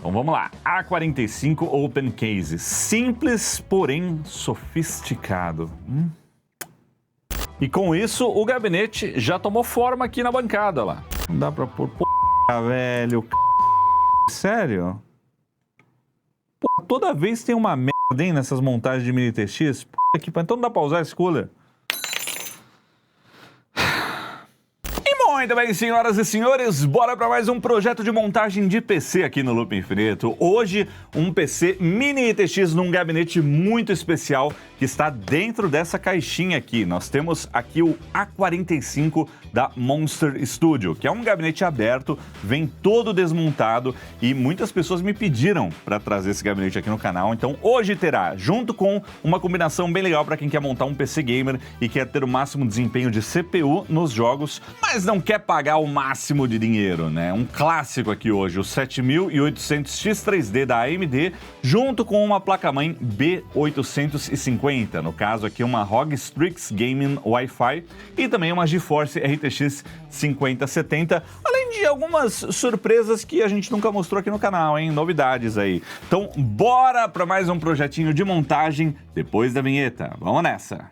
Então vamos lá, A45 Open Case, simples porém sofisticado. E com isso o gabinete já tomou forma aqui na bancada lá. Não dá pra pôr, velho, sério? Pô, toda vez tem uma merda, hein, nessas montagens de Mini TX. Então não dá pra usar esse cooler? Muito bem, senhoras e senhores, bora para mais um projeto de montagem de PC aqui no Loop Infinito. Hoje, um PC Mini ITX num gabinete muito especial que está dentro dessa caixinha aqui. Nós temos aqui o A45 da Monster Studio, que é um gabinete aberto, vem todo desmontado e muitas pessoas me pediram para trazer esse gabinete aqui no canal. Então hoje terá, junto com uma combinação bem legal para quem quer montar um PC gamer e quer ter o máximo desempenho de CPU nos jogos, mas não quer pagar o máximo de dinheiro, né? Um clássico aqui hoje, o 7800X3D da AMD, junto com uma placa-mãe B850, no caso aqui uma ROG Strix Gaming Wi-Fi e também uma GeForce RTX 5070, além de algumas surpresas que a gente nunca mostrou aqui no canal, hein? Novidades aí. Então, bora para mais um projetinho de montagem depois da vinheta. Vamos nessa!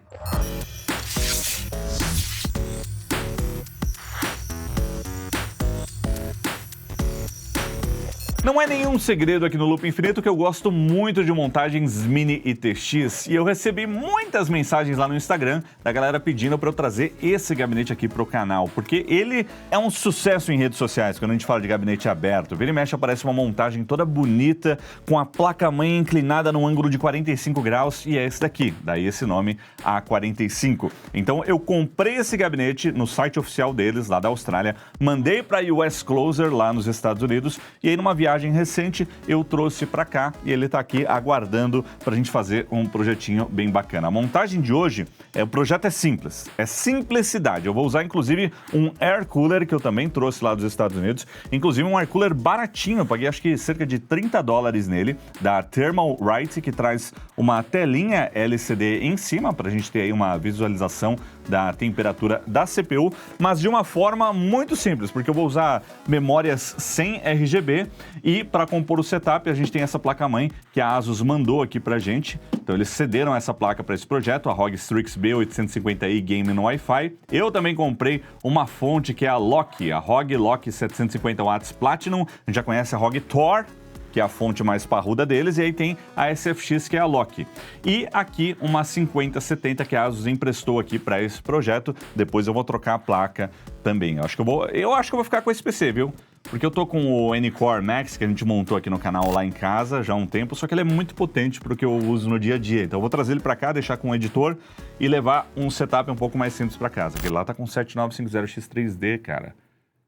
Não é nenhum segredo aqui no Loop Infinito que eu gosto muito de montagens Mini ITX e eu recebi muitas mensagens lá no Instagram da galera pedindo para eu trazer esse gabinete aqui pro canal, porque ele é um sucesso em redes sociais quando a gente fala de gabinete aberto. Vira e mexe aparece uma montagem toda bonita com a placa-mãe inclinada num ângulo de 45 graus e é esse daqui, daí esse nome A45. Então eu comprei esse gabinete no site oficial deles, lá da Austrália, mandei para US Closer lá nos Estados Unidos e aí numa viagem recente eu trouxe para cá e ele está aqui aguardando para a gente fazer um projetinho bem bacana. A montagem de hoje, o projeto é simples, é simplicidade. Eu vou usar inclusive um air cooler que eu também trouxe lá dos Estados Unidos, inclusive um air cooler baratinho, eu paguei acho que cerca de $30 nele, da Thermalright, que traz uma telinha LCD em cima para a gente ter aí uma visualização da temperatura da CPU, mas de uma forma muito simples, porque eu vou usar memórias sem RGB e para compor o setup a gente tem essa placa-mãe que a Asus mandou aqui pra gente. Então eles cederam essa placa para esse projeto, a ROG Strix B850i Gaming Wi-Fi. Eu também comprei uma fonte que é a Loki, a ROG Loki 750W Platinum. A gente já conhece a ROG Thor, que é a fonte mais parruda deles, e aí tem a SFX, que é a Loki. E aqui uma 5070 que a Asus emprestou aqui para esse projeto. Depois eu vou trocar a placa também. Eu acho que eu vou ficar com esse PC, viu? Porque eu tô com o N-Core Max, que a gente montou aqui no canal lá em casa já há um tempo, só que ele é muito potente pro que eu uso no dia a dia. Então eu vou trazer ele para cá, deixar com o editor e levar um setup um pouco mais simples para casa. Aquele lá tá com 7950X3D, cara.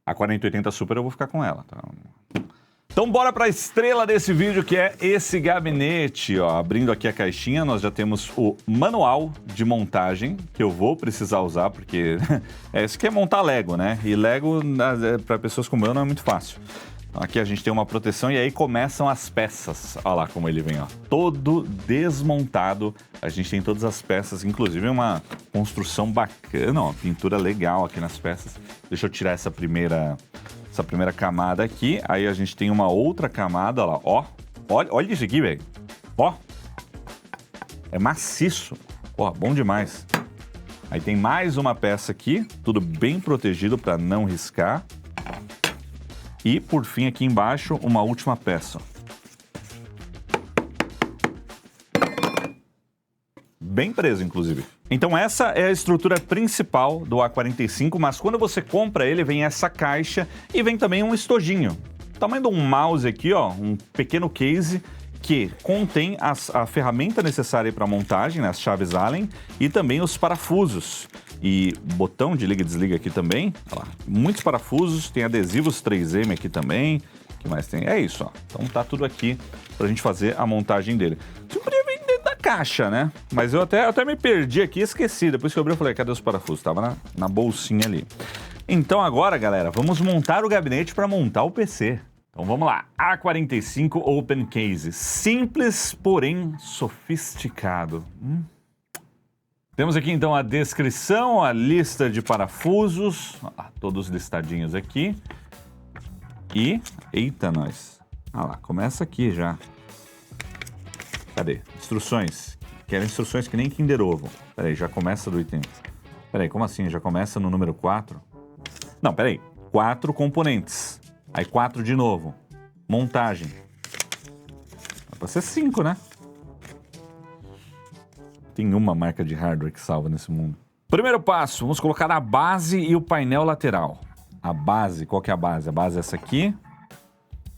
A 4080 Super eu vou ficar com ela, tá? Então bora para a estrela desse vídeo, que é esse gabinete, ó. Abrindo aqui a caixinha, nós já temos o manual de montagem, que eu vou precisar usar, porque isso aqui é montar Lego, né? E Lego, para pessoas como eu, não é muito fácil. Então, aqui a gente tem uma proteção e aí começam as peças. Olha lá como ele vem, ó. Todo desmontado. A gente tem todas as peças, inclusive uma construção bacana, ó. Pintura legal aqui nas peças. Deixa eu tirar essa primeira camada aqui, aí a gente tem uma outra camada, lá, ó, olha isso aqui, velho, ó, é maciço, ó, bom demais. Aí tem mais uma peça aqui, tudo bem protegido para não riscar, e por fim aqui embaixo uma última peça, bem preso inclusive. Então essa é a estrutura principal do A45, mas quando você compra ele, vem essa caixa e vem também um estojinho. O tamanho de um mouse aqui, ó, um pequeno case que contém a ferramenta necessária para montagem, né, as chaves Allen e também os parafusos. E botão de liga e desliga aqui também, ó lá, muitos parafusos, tem adesivos 3M aqui também. O que mais tem? É isso, ó. Então tá tudo aqui pra gente fazer a montagem dele. Você podia vir dentro da caixa, né? Mas eu até me perdi aqui e esqueci. Depois que eu abri, eu falei, cadê os parafusos? Tava na bolsinha ali. Então agora, galera, vamos montar o gabinete para montar o PC. Então vamos lá. A45 Open Case. Simples, porém sofisticado. Temos aqui então a descrição, a lista de parafusos, todos listadinhos aqui. E, eita nós, Ah lá, começa aqui já. Cadê? Instruções. Quero instruções que nem Kinder Ovo. Peraí, já começa do item. Peraí, como assim? Já começa no número 4? Não, peraí. 4 componentes. Aí 4 de novo. Montagem. Vai pra ser 5, né? Tem uma marca de hardware que salva nesse mundo. Primeiro passo, vamos colocar a base e o painel lateral. A base, qual que é a base? A base é essa aqui.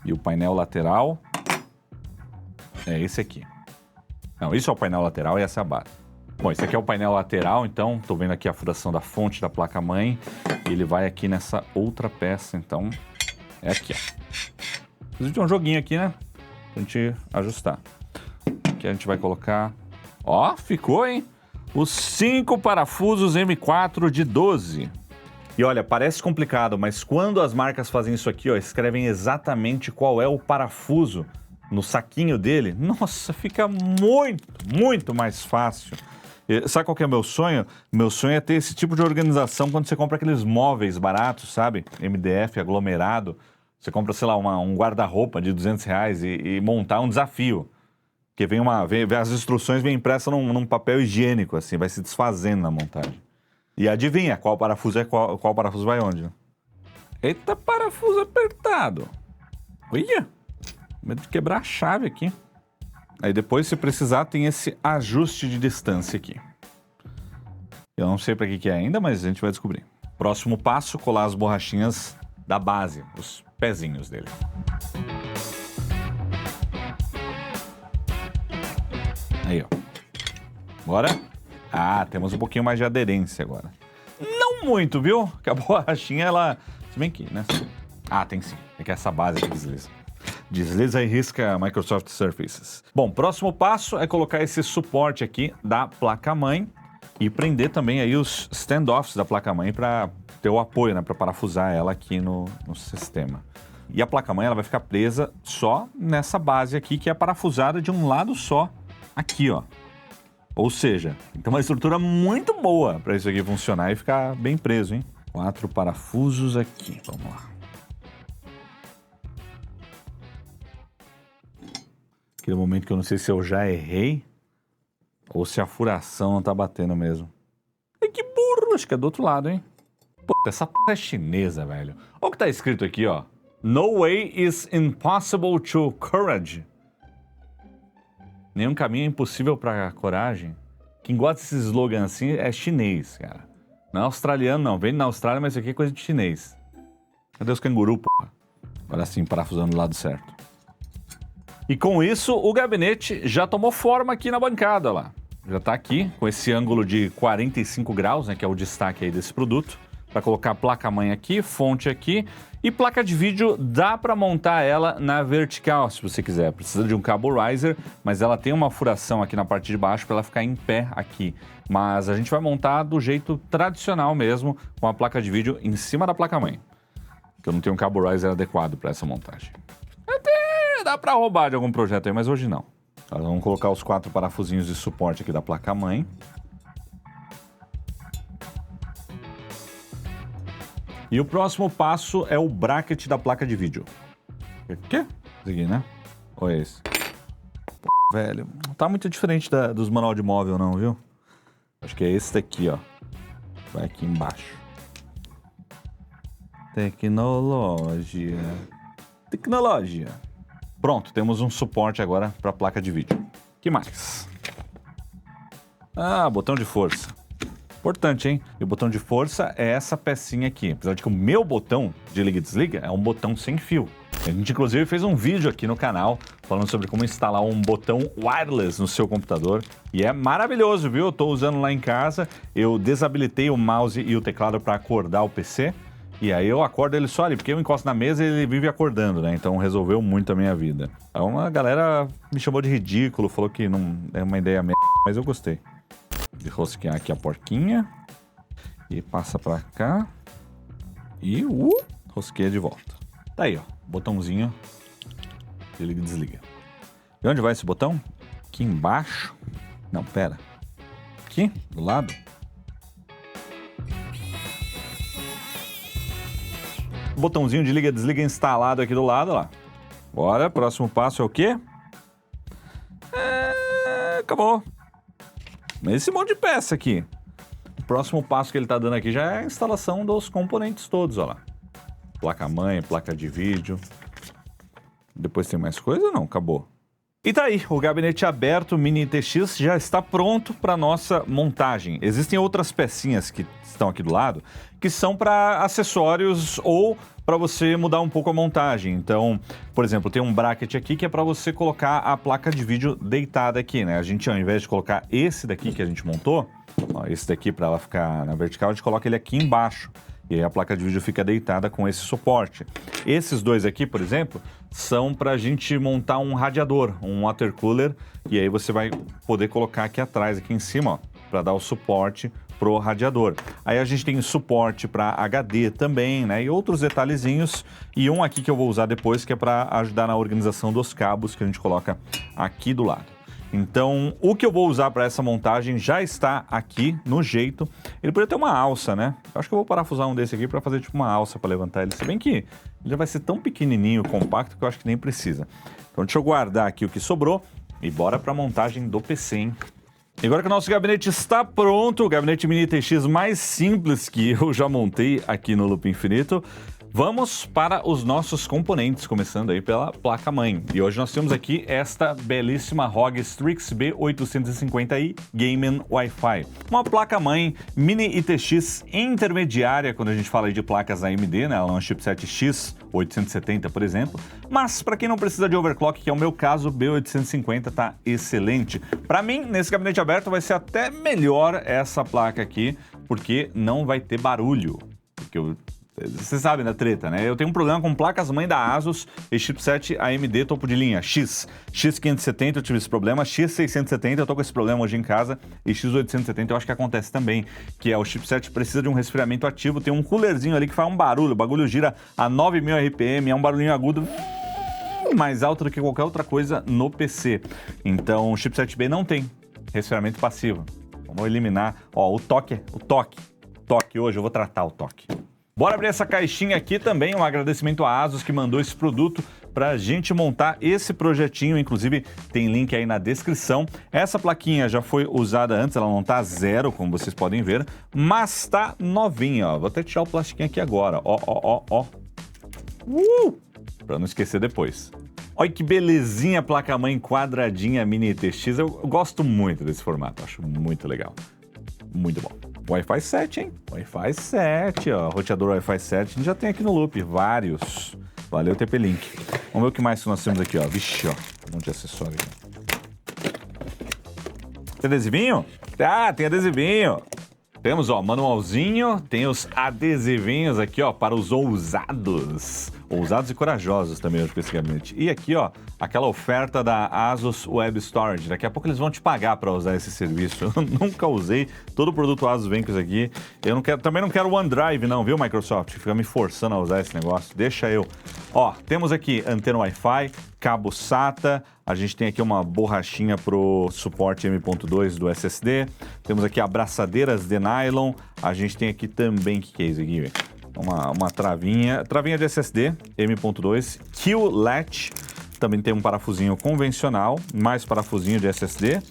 E o painel lateral é esse aqui. Não, isso é o painel lateral e essa é a base. Bom, esse aqui é o painel lateral, então, tô vendo aqui a furação da fonte da placa-mãe. E ele vai aqui nessa outra peça, então, é aqui, ó. Precisa de um joguinho aqui, né? Pra gente ajustar. Aqui a gente vai colocar... Ó, ficou, hein? Os 5 parafusos M4 de 12. E olha, parece complicado, mas quando as marcas fazem isso aqui, ó, escrevem exatamente qual é o parafuso no saquinho dele, nossa, fica muito mais fácil. Sabe qual que é o meu sonho? Meu sonho é ter esse tipo de organização quando você compra aqueles móveis baratos, sabe? MDF, aglomerado. Você compra, sei lá, um guarda-roupa de R$200 e montar um desafio. Porque as instruções vêm impressas num papel higiênico, assim, vai se desfazendo na montagem. E adivinha qual parafuso é qual parafuso vai onde? Né? Eita, parafuso apertado. Olha, medo de quebrar a chave aqui. Aí depois, se precisar, tem esse ajuste de distância aqui. Eu não sei para que é ainda, mas a gente vai descobrir. Próximo passo, colar as borrachinhas da base, os pezinhos dele. Aí, ó. Bora. Ah, temos um pouquinho mais de aderência agora. Não muito, viu? Porque a borrachinha, ela... Se bem que, né? Ah, tem sim. É que essa base aqui desliza. Desliza e risca Microsoft Surfaces. Bom, próximo passo é colocar esse suporte aqui da placa-mãe e prender também aí os standoffs da placa-mãe para ter o apoio, né? Para parafusar ela aqui no sistema. E a placa-mãe, ela vai ficar presa só nessa base aqui, que é parafusada de um lado só, aqui, ó. Ou seja, tem uma estrutura muito boa para isso aqui funcionar e ficar bem preso, hein? 4 parafusos aqui, vamos lá. Aquele momento que eu não sei se eu já errei ou se a furação não tá batendo mesmo. Ai, que burro, acho que é do outro lado, hein? Pô, essa p é chinesa, velho. Olha o que tá escrito aqui, ó. No way is impossible to courage. Nenhum caminho é impossível pra coragem. Quem gosta desses slogans assim é chinês, cara. Não é australiano, não. Vem na Austrália, mas isso aqui é coisa de chinês. Cadê os canguru, porra? Agora sim, parafusando do lado certo. E com isso, o gabinete já tomou forma aqui na bancada, ó lá. Já tá aqui, com esse ângulo de 45 graus, né, que é o destaque aí desse produto. Para colocar placa-mãe aqui, fonte aqui. E placa de vídeo, dá para montar ela na vertical, se você quiser. Precisa de um cabo riser, mas ela tem uma furação aqui na parte de baixo para ela ficar em pé aqui. Mas a gente vai montar do jeito tradicional mesmo, com a placa de vídeo em cima da placa-mãe. Porque eu não tenho um cabo riser adequado para essa montagem. Até dá para roubar de algum projeto aí, mas hoje não. Então, vamos colocar os 4 parafusinhos de suporte aqui da placa-mãe. E o próximo passo é o bracket da placa de vídeo. O quê? Esse aqui, né? Ou é esse? Pô, velho, não tá muito diferente dos manual de móvel não, viu? Acho que é esse daqui, ó. Vai aqui embaixo. Tecnologia. Pronto, temos um suporte agora para a placa de vídeo. Que mais? Ah, botão de força. Importante, hein? E o botão de força é essa pecinha aqui. Apesar de que o meu botão de liga e desliga é um botão sem fio. A gente, inclusive, fez um vídeo aqui no canal falando sobre como instalar um botão wireless no seu computador. E é maravilhoso, viu? Eu tô usando lá em casa. Eu desabilitei o mouse e o teclado para acordar o PC. E aí eu acordo ele só ali, porque eu encosto na mesa e ele vive acordando, né? Então resolveu muito a minha vida. Então a galera me chamou de ridículo, falou que não é uma ideia merda, mas eu gostei. De rosquear aqui a porquinha. E passa pra cá. E rosqueia de volta. Tá aí, ó. Botãozinho. Liga e desliga. E onde vai esse botão? Aqui embaixo. Não, pera. Aqui, do lado. Botãozinho de liga e desliga instalado aqui do lado, ó lá. Bora, próximo passo é o quê? Acabou. Esse monte de peça aqui. O próximo passo que ele tá dando aqui já é a instalação dos componentes todos, ó lá. Placa-mãe, placa de vídeo. Depois tem mais coisa ou não? Acabou. E tá aí, o gabinete aberto Mini ITX já está pronto para nossa montagem. Existem outras pecinhas que estão aqui do lado, que são para acessórios ou para você mudar um pouco a montagem. Então, por exemplo, tem um bracket aqui que é para você colocar a placa de vídeo deitada aqui, né? A gente, ao invés de colocar esse daqui que a gente montou, ó, esse daqui para ela ficar na vertical, a gente coloca ele aqui embaixo. E aí a placa de vídeo fica deitada com esse suporte. Esses dois aqui, por exemplo, são para a gente montar um radiador, um water cooler, e aí você vai poder colocar aqui atrás, aqui em cima, ó, para dar o suporte pro radiador. Aí a gente tem suporte para HD também, né? E outros detalhezinhos. E um aqui que eu vou usar depois, que é para ajudar na organização dos cabos que a gente coloca aqui do lado. Então, o que eu vou usar para essa montagem já está aqui no jeito. Ele poderia ter uma alça, né? Eu acho que eu vou parafusar um desse aqui para fazer tipo uma alça para levantar ele. Se bem que ele já vai ser tão pequenininho, compacto, que eu acho que nem precisa. Então, deixa eu guardar aqui o que sobrou e bora para a montagem do PC, hein? E agora que o nosso gabinete está pronto, o gabinete Mini ITX mais simples que eu já montei aqui no Loop Infinito, vamos para os nossos componentes, começando aí pela placa-mãe. E hoje nós temos aqui esta belíssima ROG Strix B850i Gaming Wi-Fi. Uma placa-mãe Mini ITX intermediária, quando a gente fala aí de placas AMD, né? Ela é um chipset X870, por exemplo. Mas para quem não precisa de overclock, que é o meu caso, B850 tá excelente. Para mim, nesse gabinete aberto, vai ser até melhor essa placa aqui, porque não vai ter barulho. Você sabe da treta, né? Eu tenho um problema com placas-mãe da ASUS e chipset AMD topo de linha, X570 eu tive esse problema, X670 eu tô com esse problema hoje em casa e X870 eu acho que acontece também, que é o chipset precisa de um resfriamento ativo, tem um coolerzinho ali que faz um barulho, o bagulho gira a 9.000 RPM, é um barulhinho agudo mais alto do que qualquer outra coisa no PC. Então o chipset B não tem resfriamento passivo. Vamos eliminar, ó, o toque hoje, eu vou tratar o toque. Bora abrir essa caixinha aqui também, um agradecimento à ASUS que mandou esse produto pra gente montar esse projetinho, inclusive tem link aí na descrição. Essa plaquinha já foi usada antes, ela não tá zero, como vocês podem ver, mas tá novinha, ó. Vou até tirar o plastiquinho aqui agora, ó. Pra não esquecer depois. Olha que belezinha, placa-mãe quadradinha Mini ITX, eu gosto muito desse formato, acho muito legal, muito bom. Wi-Fi 7, hein? Wi-Fi 7, ó. Roteador Wi-Fi 7 a gente já tem aqui no Loop, vários. Valeu, TP-Link. Vamos ver o que mais nós temos aqui, ó. Vixe, ó. Um monte de acessório aqui. Tem adesivinho? Ah, tem adesivinho. Temos, ó, manualzinho. Tem os adesivinhos aqui, ó, para os ousados. Ousados e corajosos também hoje com esse gabinete. E aqui, ó, aquela oferta da ASUS Web Storage. Daqui a pouco eles vão te pagar para usar esse serviço. Eu nunca usei. Todo produto ASUS vem com isso aqui. Eu não quero, também não quero OneDrive não, viu, Microsoft? Fica me forçando a usar esse negócio. Deixa eu. Ó, temos aqui antena Wi-Fi, cabo SATA. A gente tem aqui uma borrachinha pro suporte M.2 do SSD. Temos aqui abraçadeiras de nylon. A gente tem aqui também, o que é isso aqui, velho? Uma travinha de SSD, M.2, Kill Latch, também tem um parafusinho convencional, mais parafusinho de SSD,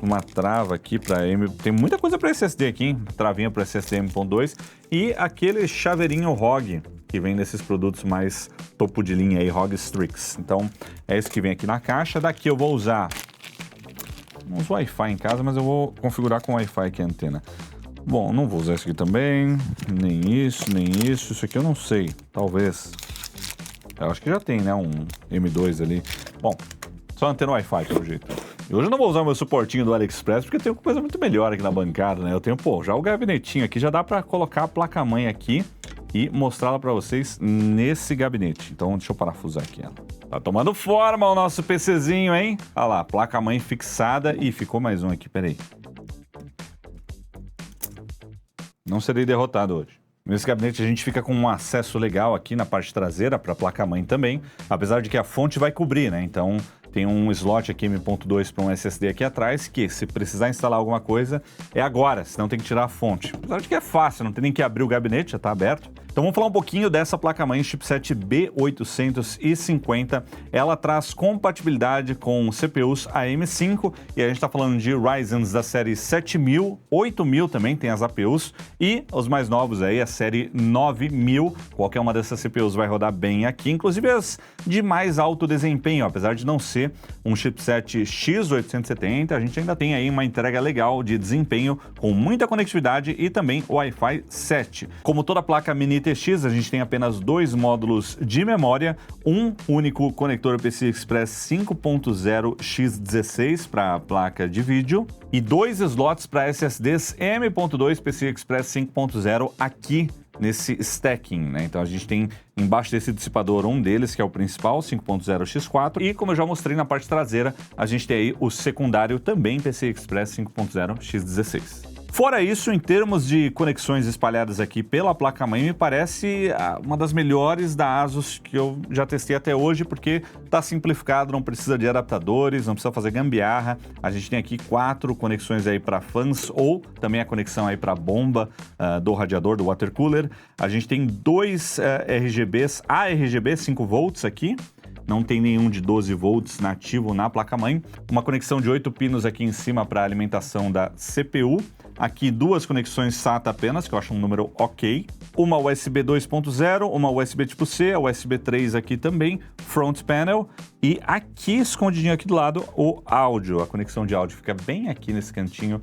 uma trava aqui para tem muita coisa para SSD aqui, hein? Travinha para SSD M.2 e aquele chaveirinho ROG, que vem desses produtos mais topo de linha aí, ROG Strix. Então, é esse que vem aqui na caixa. Daqui eu vou usar uns Wi-Fi em casa, mas eu vou configurar com Wi-Fi aqui a antena. Bom, não vou usar isso aqui também, nem isso. Isso aqui eu não sei, talvez. Eu acho que já tem, né, um M2 ali. Bom, só antena Wi-Fi, pelo jeito. E hoje eu não vou usar o meu suportinho do AliExpress, porque tem coisa muito melhor aqui na bancada, né? Eu tenho, pô, já o gabinetinho aqui, já dá pra colocar a placa-mãe aqui e mostrá-la pra vocês nesse gabinete. Então, deixa eu parafusar aqui ela. Tá tomando forma o nosso PCzinho, hein? Olha lá, placa-mãe fixada. E ficou mais um aqui, peraí. Não serei derrotado hoje. Nesse gabinete a gente fica com um acesso legal aqui na parte traseira para a placa-mãe também, apesar de que a fonte vai cobrir, né? Então tem um slot aqui M.2 para um SSD aqui atrás, que se precisar instalar alguma coisa é agora, senão tem que tirar a fonte. Apesar de que é fácil, não tem nem que abrir o gabinete, já está aberto. Então vamos falar um pouquinho dessa placa-mãe chipset B850. Ela traz compatibilidade com CPUs AM5 e a gente está falando de Ryzen da série 7000, 8000 também tem as APUs e os mais novos aí, a série 9000. Qualquer uma dessas CPUs vai rodar bem aqui, inclusive as de mais alto desempenho, apesar de não ser um chipset X870, a gente ainda tem aí uma entrega legal de desempenho com muita conectividade e também Wi-Fi 7. Como toda placa mini TX, a gente tem apenas 2 módulos de memória, um único conector PCI Express 5.0 X16 para a placa de vídeo e 2 slots para SSDs M.2 PCI Express 5.0 aqui nesse stacking, né? Então a gente tem embaixo desse dissipador um deles, que é o principal, 5.0 X4, e como eu já mostrei na parte traseira, a gente tem aí o secundário também PCI Express 5.0 X16. Fora isso, em termos de conexões espalhadas aqui pela placa-mãe, me parece uma das melhores da ASUS que eu já testei até hoje, porque está simplificado, não precisa de adaptadores, não precisa fazer gambiarra. A gente tem aqui 4 conexões aí para fãs ou também a conexão aí para a bomba do radiador, do water cooler. A gente tem 2 RGBs, ARGB 5 volts aqui. Não tem nenhum de 12 volts nativo na placa-mãe. Uma conexão de 8 pinos aqui em cima para alimentação da CPU. Aqui 2 conexões SATA apenas, que eu acho um número ok. Uma USB 2.0, uma USB tipo C, a USB 3 aqui também, front panel. E aqui, escondidinho aqui do lado, o áudio. A conexão de áudio fica bem aqui nesse cantinho,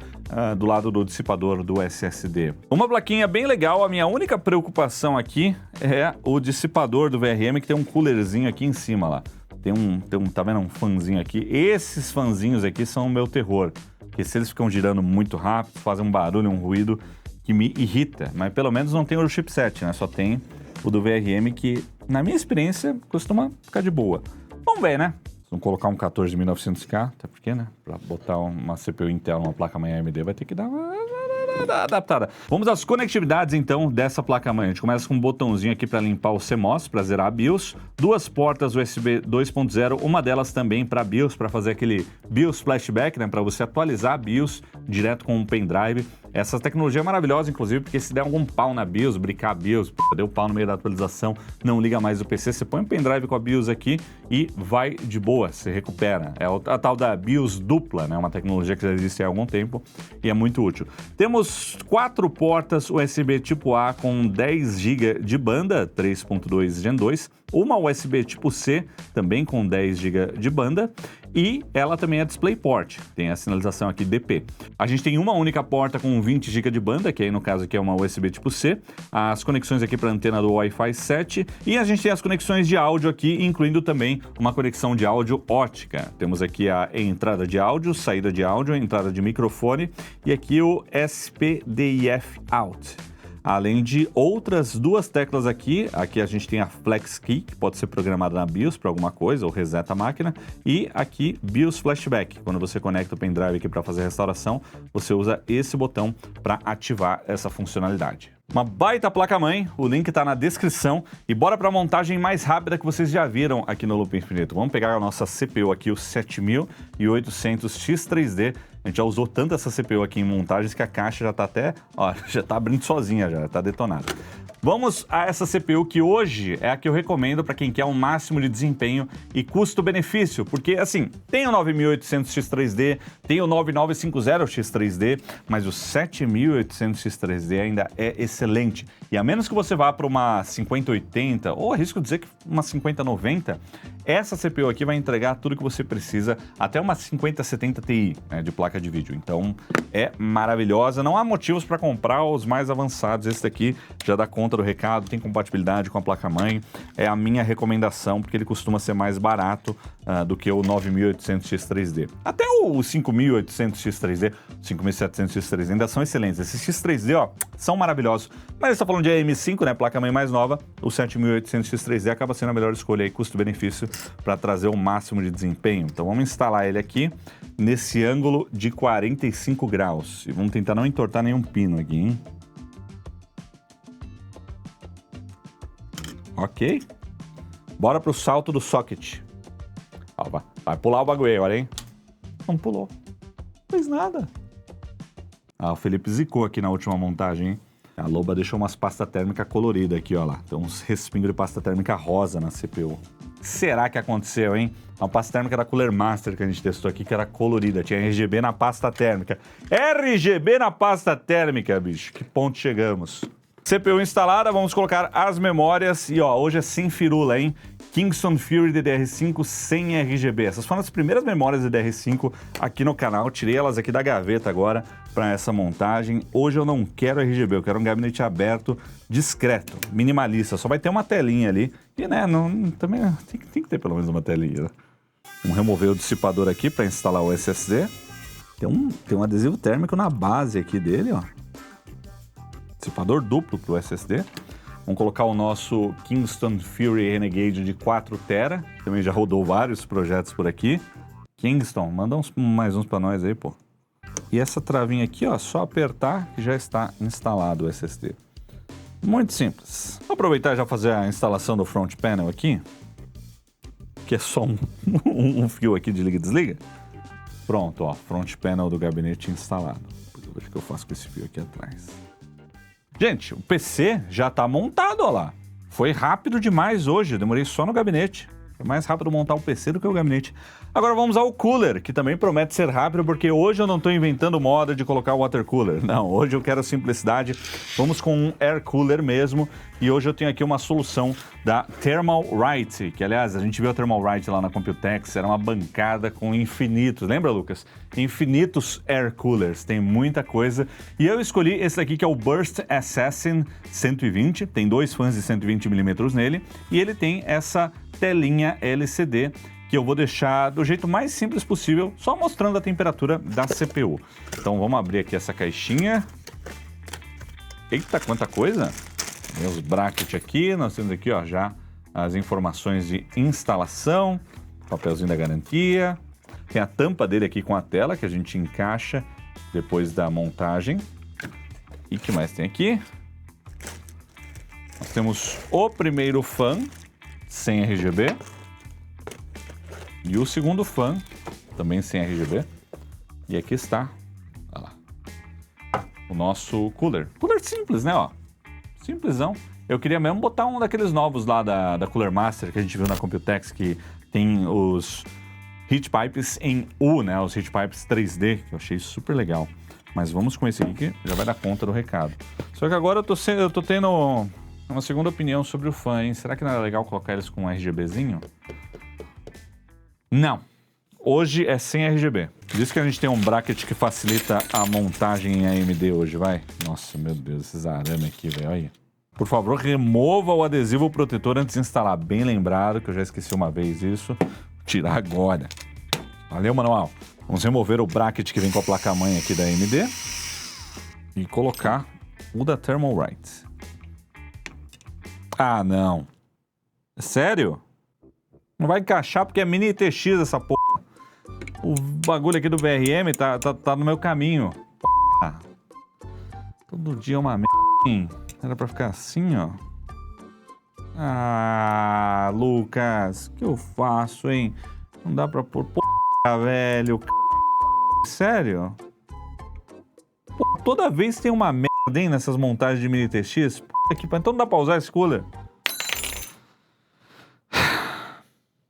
do lado do dissipador do SSD. Uma plaquinha bem legal, a minha única preocupação aqui é o dissipador do VRM, que tem um coolerzinho aqui em cima lá. Tá vendo um fanzinho aqui? Esses fanzinhos aqui são o meu terror. Porque se eles ficam girando muito rápido, fazem um barulho, um ruído que me irrita. Mas pelo menos não tem o chipset, né? Só tem o do VRM que, na minha experiência, costuma ficar de boa. Vamos ver, né? Vamos colocar um 14900K, até porque, né? Pra botar uma CPU Intel numa placa-mãe AMD vai ter que dar uma adaptada. Vamos às conectividades, então, dessa placa-mãe. A gente começa com um botãozinho aqui para limpar o CMOS, para zerar a BIOS. 2 portas USB 2.0, uma delas também para BIOS, para fazer aquele BIOS flashback, né? Para você atualizar a BIOS direto com um pendrive. Essa tecnologia é maravilhosa, inclusive, porque se der algum pau na BIOS, bricar a BIOS, deu pau no meio da atualização, não liga mais o PC, você põe um pendrive com a BIOS aqui e vai de boa, você recupera. É a tal da BIOS dupla, né? Uma tecnologia que já existe há algum tempo e é muito útil. Temos 4 portas USB tipo A com 10 GB de banda, 3.2 Gen 2, uma USB tipo C, também com 10 GB de banda, e ela também é DisplayPort, tem a sinalização aqui DP. A gente tem uma única porta com 20 GB de banda, que aí no caso aqui é uma USB tipo C, as conexões aqui para a antena do Wi-Fi 7, e a gente tem as conexões de áudio aqui, incluindo também uma conexão de áudio ótica. Temos aqui a entrada de áudio, saída de áudio, entrada de microfone, e aqui o SPDIF Out. Além de outras 2 teclas aqui a gente tem a Flex Key, que pode ser programada na BIOS para alguma coisa, ou reseta a máquina, e aqui BIOS Flashback. Quando você conecta o pendrive aqui para fazer a restauração, você usa esse botão para ativar essa funcionalidade. Uma baita placa-mãe, o link está na descrição e bora para a montagem mais rápida que vocês já viram aqui no Loop Infinito. Vamos pegar a nossa CPU aqui, o 7800X3D. A gente já usou tanto essa CPU aqui em montagens que a caixa já está até, ó, já está abrindo sozinha, já está detonada. Vamos a essa CPU que hoje é a que eu recomendo para quem quer um máximo de desempenho e custo-benefício, porque assim, tem o 9800X3D, tem o 9950X3D, mas o 7800X3D ainda é excelente. E a menos que você vá para uma 5080, ou arrisco dizer que uma 5090, essa CPU aqui vai entregar tudo que você precisa, até uma 5070 Ti, né, de placa de vídeo. Então é maravilhosa, não há motivos para comprar os mais avançados. Esse daqui já dá conta do recado, tem compatibilidade com a placa-mãe, é a minha recomendação, porque ele costuma ser mais barato do que o 9800X3D. Até o 5800X3D, 5700X3D ainda são excelentes. Esses X3D, ó, são maravilhosos. Mas está falando de AM5, né, placa-mãe mais nova, o 7800X3D acaba sendo a melhor escolha aí, custo-benefício, para trazer o máximo de desempenho. Então vamos instalar ele aqui nesse ângulo de 45 graus. E vamos tentar não entortar nenhum pino aqui, hein? Ok. Bora pro salto do socket. Ó, vai pular o bagulho aí, olha, hein? Não pulou. Não fez nada. Ah, o Felipe zicou aqui na última montagem, hein? A Loba deixou umas pasta térmica colorida aqui, ó lá. Tem uns respingos de pasta térmica rosa na CPU. Será que aconteceu, hein? Uma pasta térmica da Cooler Master que a gente testou aqui, que era colorida. Tinha RGB na pasta térmica. RGB na pasta térmica, bicho. Que ponto chegamos? CPU instalada, vamos colocar as memórias. E ó, hoje é sem firula, hein? Kingston Fury DDR5 sem RGB. Essas foram as primeiras memórias DDR5 aqui no canal. Tirei elas aqui da gaveta agora para essa montagem. Hoje eu não quero RGB, eu quero um gabinete aberto, discreto, minimalista. Só vai ter uma telinha ali. E né, também tem que ter pelo menos uma telinha. Né? Vamos remover o dissipador aqui para instalar o SSD. Tem um adesivo térmico na base aqui dele, ó. Dissipador duplo para o SSD. Vamos colocar o nosso Kingston Fury Renegade de 4TB. Também já rodou vários projetos por aqui. Kingston, manda mais uns para nós aí, pô. E essa travinha aqui, ó, só apertar que já está instalado o SSD. Muito simples. Vou aproveitar e já fazer a instalação do front panel aqui. Que é só um fio aqui de liga e desliga. Pronto, ó, front panel do gabinete instalado. Deixa eu ver o que eu faço com esse fio aqui atrás. Gente, o PC já está montado, ó lá. Foi rápido demais hoje, eu demorei só no gabinete. É mais rápido montar o PC do que o gabinete. Agora vamos ao cooler, que também promete ser rápido, porque hoje eu não estou inventando moda de colocar o water cooler. Não, hoje eu quero simplicidade. Vamos com um air cooler mesmo. E hoje eu tenho aqui uma solução da Thermalright, que aliás, a gente viu a Thermalright lá na Computex, era uma bancada com infinitos. Lembra, Lucas? Infinitos air coolers, tem muita coisa. E eu escolhi esse daqui que é o Burst Assassin 120. Tem dois fãs de 120mm nele. E ele tem essa telinha LCD que eu vou deixar do jeito mais simples possível, só mostrando a temperatura da CPU. Então vamos abrir aqui essa caixinha. Eita, quanta coisa! Tem os brackets aqui, nós temos aqui ó, já as informações de instalação, papelzinho da garantia. Tem a tampa dele aqui com a tela que a gente encaixa depois da montagem. E o que mais tem aqui? Nós temos o primeiro fã sem RGB e o segundo fã também sem RGB. E aqui está, olha lá, o nosso cooler. Cooler simples, né? Ó, simplesão. Eu queria mesmo botar um daqueles novos lá da Cooler Master que a gente viu na Computex, que tem os heat pipes em U, né? Os heat pipes 3D, que eu achei super legal. Mas vamos com esse aqui que já vai dar conta do recado. Só que agora eu tô tendo uma segunda opinião sobre o fã, hein? Será que não era legal colocar eles com um RGBzinho? Não. Hoje é sem RGB. Diz que a gente tem um bracket que facilita a montagem em AMD hoje, vai? Nossa, meu Deus, esses arames aqui, velho, olha. Por favor, remova o adesivo protetor antes de instalar. Bem lembrado, que eu já esqueci uma vez isso. Vou tirar agora. Valeu, manual. Vamos remover o bracket que vem com a placa-mãe aqui da AMD e colocar o da Thermalright. Ah, não. Sério? Não vai encaixar porque é mini TX essa porra. O bagulho aqui do VRM tá no meu caminho. Porra. Todo dia é uma merda. Era pra ficar assim, ó. Ah, Lucas, o que eu faço, hein? Não dá pra pôr... Porra, velho. Sério? Pô, toda vez tem uma merda, hein, nessas montagens de mini TX. Então não dá pra usar esse cooler?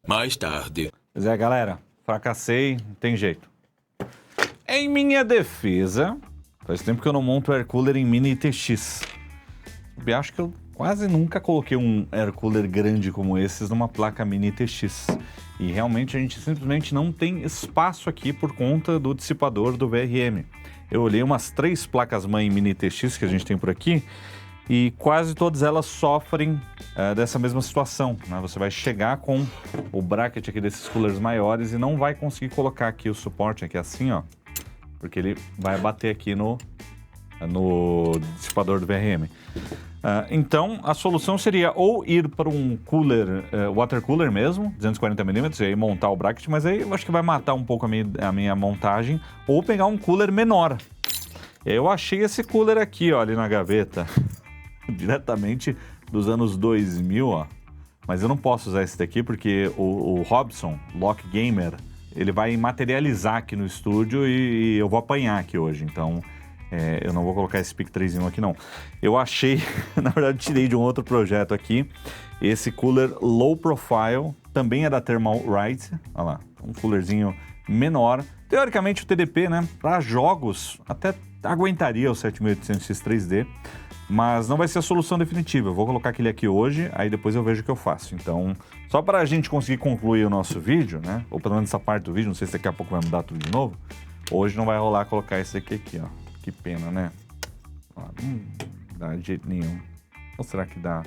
Mais tarde. Pois é, galera. Fracassei, não tem jeito. Em minha defesa, faz tempo que eu não monto air cooler em mini TX. Eu acho que eu quase nunca coloquei um air cooler grande como esses numa placa mini TX. E realmente a gente simplesmente não tem espaço aqui por conta do dissipador do VRM. Eu olhei umas 3 placas-mãe mini TX que a gente tem por aqui e quase todas elas sofrem dessa mesma situação, né? Você vai chegar com o bracket aqui desses coolers maiores e não vai conseguir colocar aqui o suporte aqui assim, ó, porque ele vai bater aqui no dissipador do VRM. Então, a solução seria ou ir para um cooler, water cooler mesmo, 240mm, e aí montar o bracket, mas aí eu acho que vai matar um pouco a minha montagem, ou pegar um cooler menor. Eu achei esse cooler aqui, ó, ali na gaveta, diretamente dos anos 2000, ó. Mas eu não posso usar esse daqui porque o Robson, Lock Gamer, ele vai materializar aqui no estúdio e eu vou apanhar aqui hoje. Então, Eu não vou colocar esse PIC 3 em 1 aqui, não. Eu achei, na verdade, tirei de um outro projeto aqui, esse cooler low profile, também é da Thermalright. Olha lá, um coolerzinho menor. Teoricamente, o TDP, né, para jogos, até aguentaria o 7800X 3D, mas não vai ser a solução definitiva. Eu vou colocar aquele aqui hoje, aí depois eu vejo o que eu faço. Então, só para a gente conseguir concluir o nosso vídeo, né, ou pelo menos essa parte do vídeo, não sei se daqui a pouco vai mudar tudo de novo, hoje não vai rolar colocar esse aqui, ó. Que pena, né? Não dá de jeito nenhum. Ou será que dá?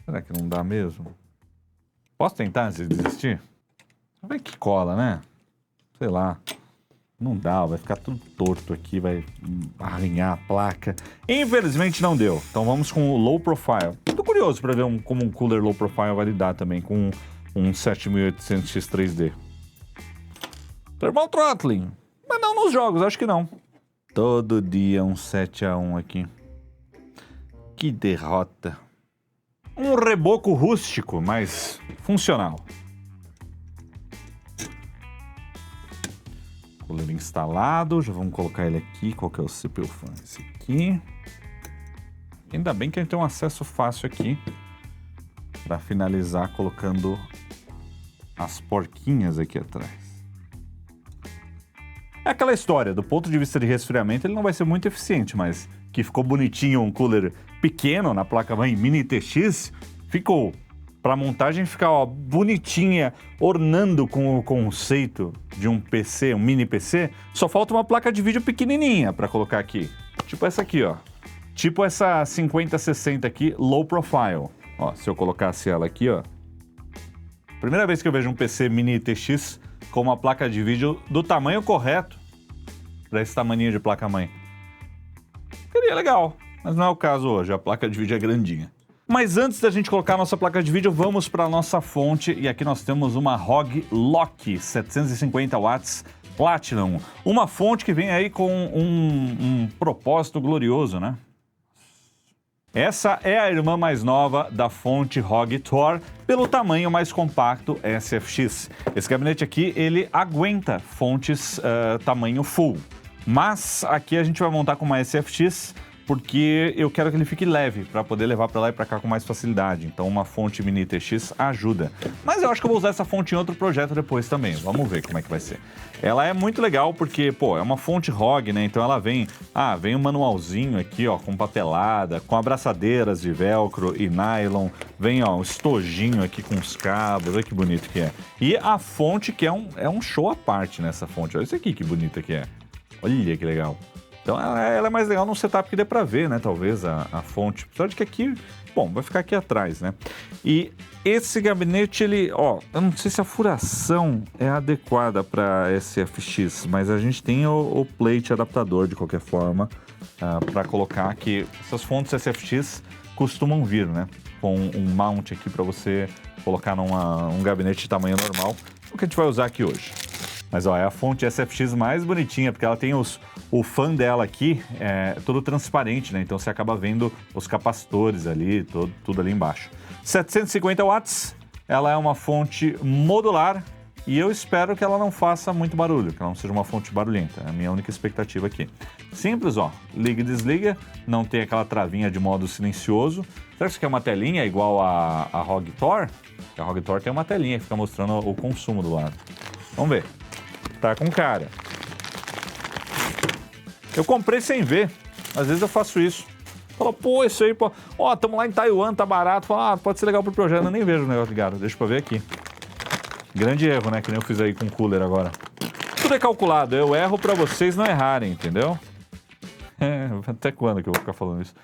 Será que não dá mesmo? Posso tentar antes de desistir? Vai que cola, né? Sei lá. Não dá, vai ficar tudo torto aqui, vai arranhar a placa. Infelizmente não deu. Então vamos com o low profile. Tô curioso para ver como um cooler low profile vai lidar também com um 7800X 3D. Thermal throttling. Mas não nos jogos, acho que não. Todo dia um 7-1 aqui. Que derrota. Um reboco rústico, mas funcional. Cooler instalado, já vamos colocar ele aqui. Qual que é o CPU fan? Esse aqui. Ainda bem que a gente tem um acesso fácil aqui para finalizar colocando as porquinhas aqui atrás. É aquela história, do ponto de vista de resfriamento ele não vai ser muito eficiente, mas que ficou bonitinho um cooler pequeno na placa-mãe Mini TX, ficou. Para montagem ficar ó, bonitinha, ornando com o conceito de um PC, um mini PC, só falta uma placa de vídeo pequenininha para colocar aqui. Tipo essa aqui, ó. Tipo essa 5060 aqui, low profile. Ó, se eu colocasse ela aqui, ó. Primeira vez que eu vejo um PC Mini TX com uma placa de vídeo do tamanho correto para esse tamanho de placa-mãe. Seria legal, mas não é o caso hoje, a placa de vídeo é grandinha. Mas antes da gente colocar a nossa placa de vídeo, vamos para a nossa fonte. E aqui nós temos uma ROG Lock 750 watts Platinum. Uma fonte que vem aí com um propósito glorioso, né? Essa é a irmã mais nova da fonte ROG Thor, pelo tamanho mais compacto SFX. Esse gabinete aqui, ele aguenta fontes tamanho full. Mas aqui a gente vai montar com uma SFX, porque eu quero que ele fique leve, para poder levar para lá e para cá com mais facilidade. Então uma fonte Mini TX ajuda. Mas eu acho que eu vou usar essa fonte em outro projeto depois também. Vamos ver como é que vai ser. Ela é muito legal porque, pô, é uma fonte ROG, né? Então ela vem um manualzinho aqui, ó, com papelada, com abraçadeiras de velcro e nylon. Vem, ó, um estojinho aqui com os cabos. Olha que bonito que é. E a fonte que é um show à parte nessa fonte. Olha isso aqui que bonita que é. Olha que legal. Então ela é mais legal num setup que dê pra ver, né? Talvez a fonte. Só de que aqui, bom, vai ficar aqui atrás, né? E esse gabinete, ele, ó, eu não sei se a furação é adequada para SFX, mas a gente tem o plate adaptador de qualquer forma para colocar aqui. Essas fontes SFX costumam vir, né? Com um mount aqui para você colocar num gabinete de tamanho normal. O que a gente vai usar aqui hoje. Mas ó, é a fonte SFX mais bonitinha, porque ela tem o fan dela aqui, todo transparente, né? Então você acaba vendo os capacitores ali, tudo ali embaixo. 750 watts, ela é uma fonte modular e eu espero que ela não faça muito barulho, que ela não seja uma fonte barulhenta. É a minha única expectativa aqui. Simples, ó, liga e desliga, não tem aquela travinha de modo silencioso. Será que isso aqui é uma telinha igual a ROG Thor? A ROG Thor tem uma telinha que fica mostrando o consumo do lado. Vamos ver. Tá com cara. Eu comprei sem ver. Às vezes eu faço isso. Fala, pô, isso aí, pô. Ó, tamo lá em Taiwan, tá barato. Fala, pode ser legal pro projeto. Eu nem vejo o negócio ligado. Deixa pra ver aqui. Grande erro, né? Que nem eu fiz aí com o cooler agora. Tudo é calculado. Eu erro pra vocês não errarem, entendeu? Até quando que eu vou ficar falando isso?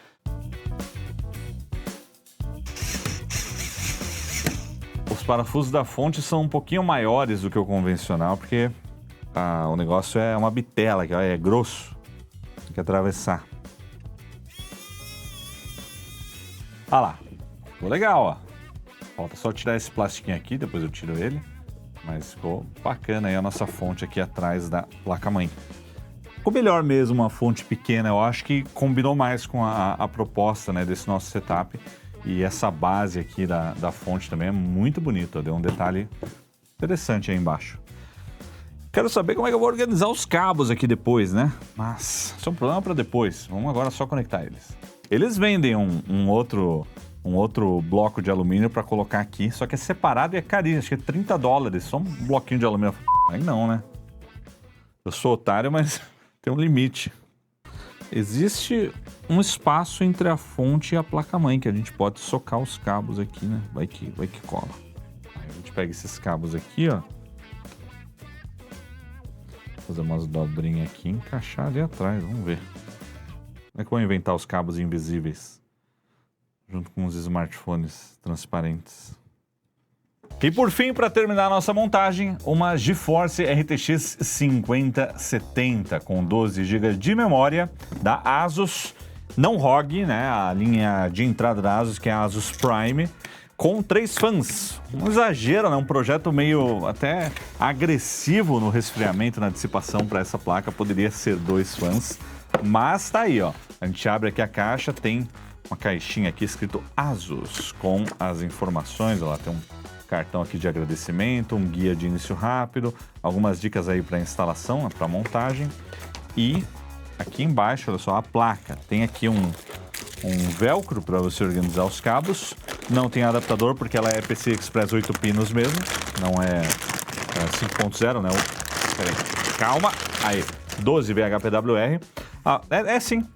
Os parafusos da fonte são um pouquinho maiores do que o convencional, porque o negócio é uma bitela, que é grosso. Tem que atravessar. Ah lá. Ficou legal, ó. Falta só tirar esse plastiquinho aqui, depois eu tiro ele. Mas ficou bacana aí a nossa fonte aqui atrás da placa-mãe. Ficou melhor mesmo uma fonte pequena. Eu acho que combinou mais com a proposta, né, desse nosso setup. E essa base aqui da fonte também é muito bonita. Deu um detalhe interessante aí embaixo. Quero saber como é que eu vou organizar os cabos aqui depois, né? Mas isso é um problema para depois. Vamos agora só conectar eles. Eles vendem um outro bloco de alumínio para colocar aqui, só que é separado e é carinho, acho que é $30, só um bloquinho de alumínio. Aí não, né? Eu sou otário, mas tem um limite. Existe um espaço entre a fonte e a placa-mãe, que a gente pode socar os cabos aqui, né? Vai que cola. Aí a gente pega esses cabos aqui, ó. Fazer umas dobrinhas aqui e encaixar ali atrás, vamos ver. Como é que eu vou inventar os cabos invisíveis? Junto com os smartphones transparentes. E por fim, para terminar a nossa montagem, uma GeForce RTX 5070 com 12 GB de memória da ASUS, não ROG, né? A linha de entrada da ASUS, que é a ASUS Prime, com 3 fãs. Um exagero, né? Um projeto meio até agressivo no resfriamento, na dissipação para essa placa. Poderia ser 2 fãs, mas tá aí, ó. A gente abre aqui a caixa, tem uma caixinha aqui escrito ASUS com as informações. Ó, lá tem um cartão aqui de agradecimento, um guia de início rápido, algumas dicas aí para instalação, para montagem. E aqui embaixo, olha só, a placa. Tem aqui um velcro para você organizar os cabos. Não tem adaptador porque ela é PCI Express 8 pinos mesmo, não é 5.0, né? Peraí, calma, aí, 12 VHPWR. Ah, é sim.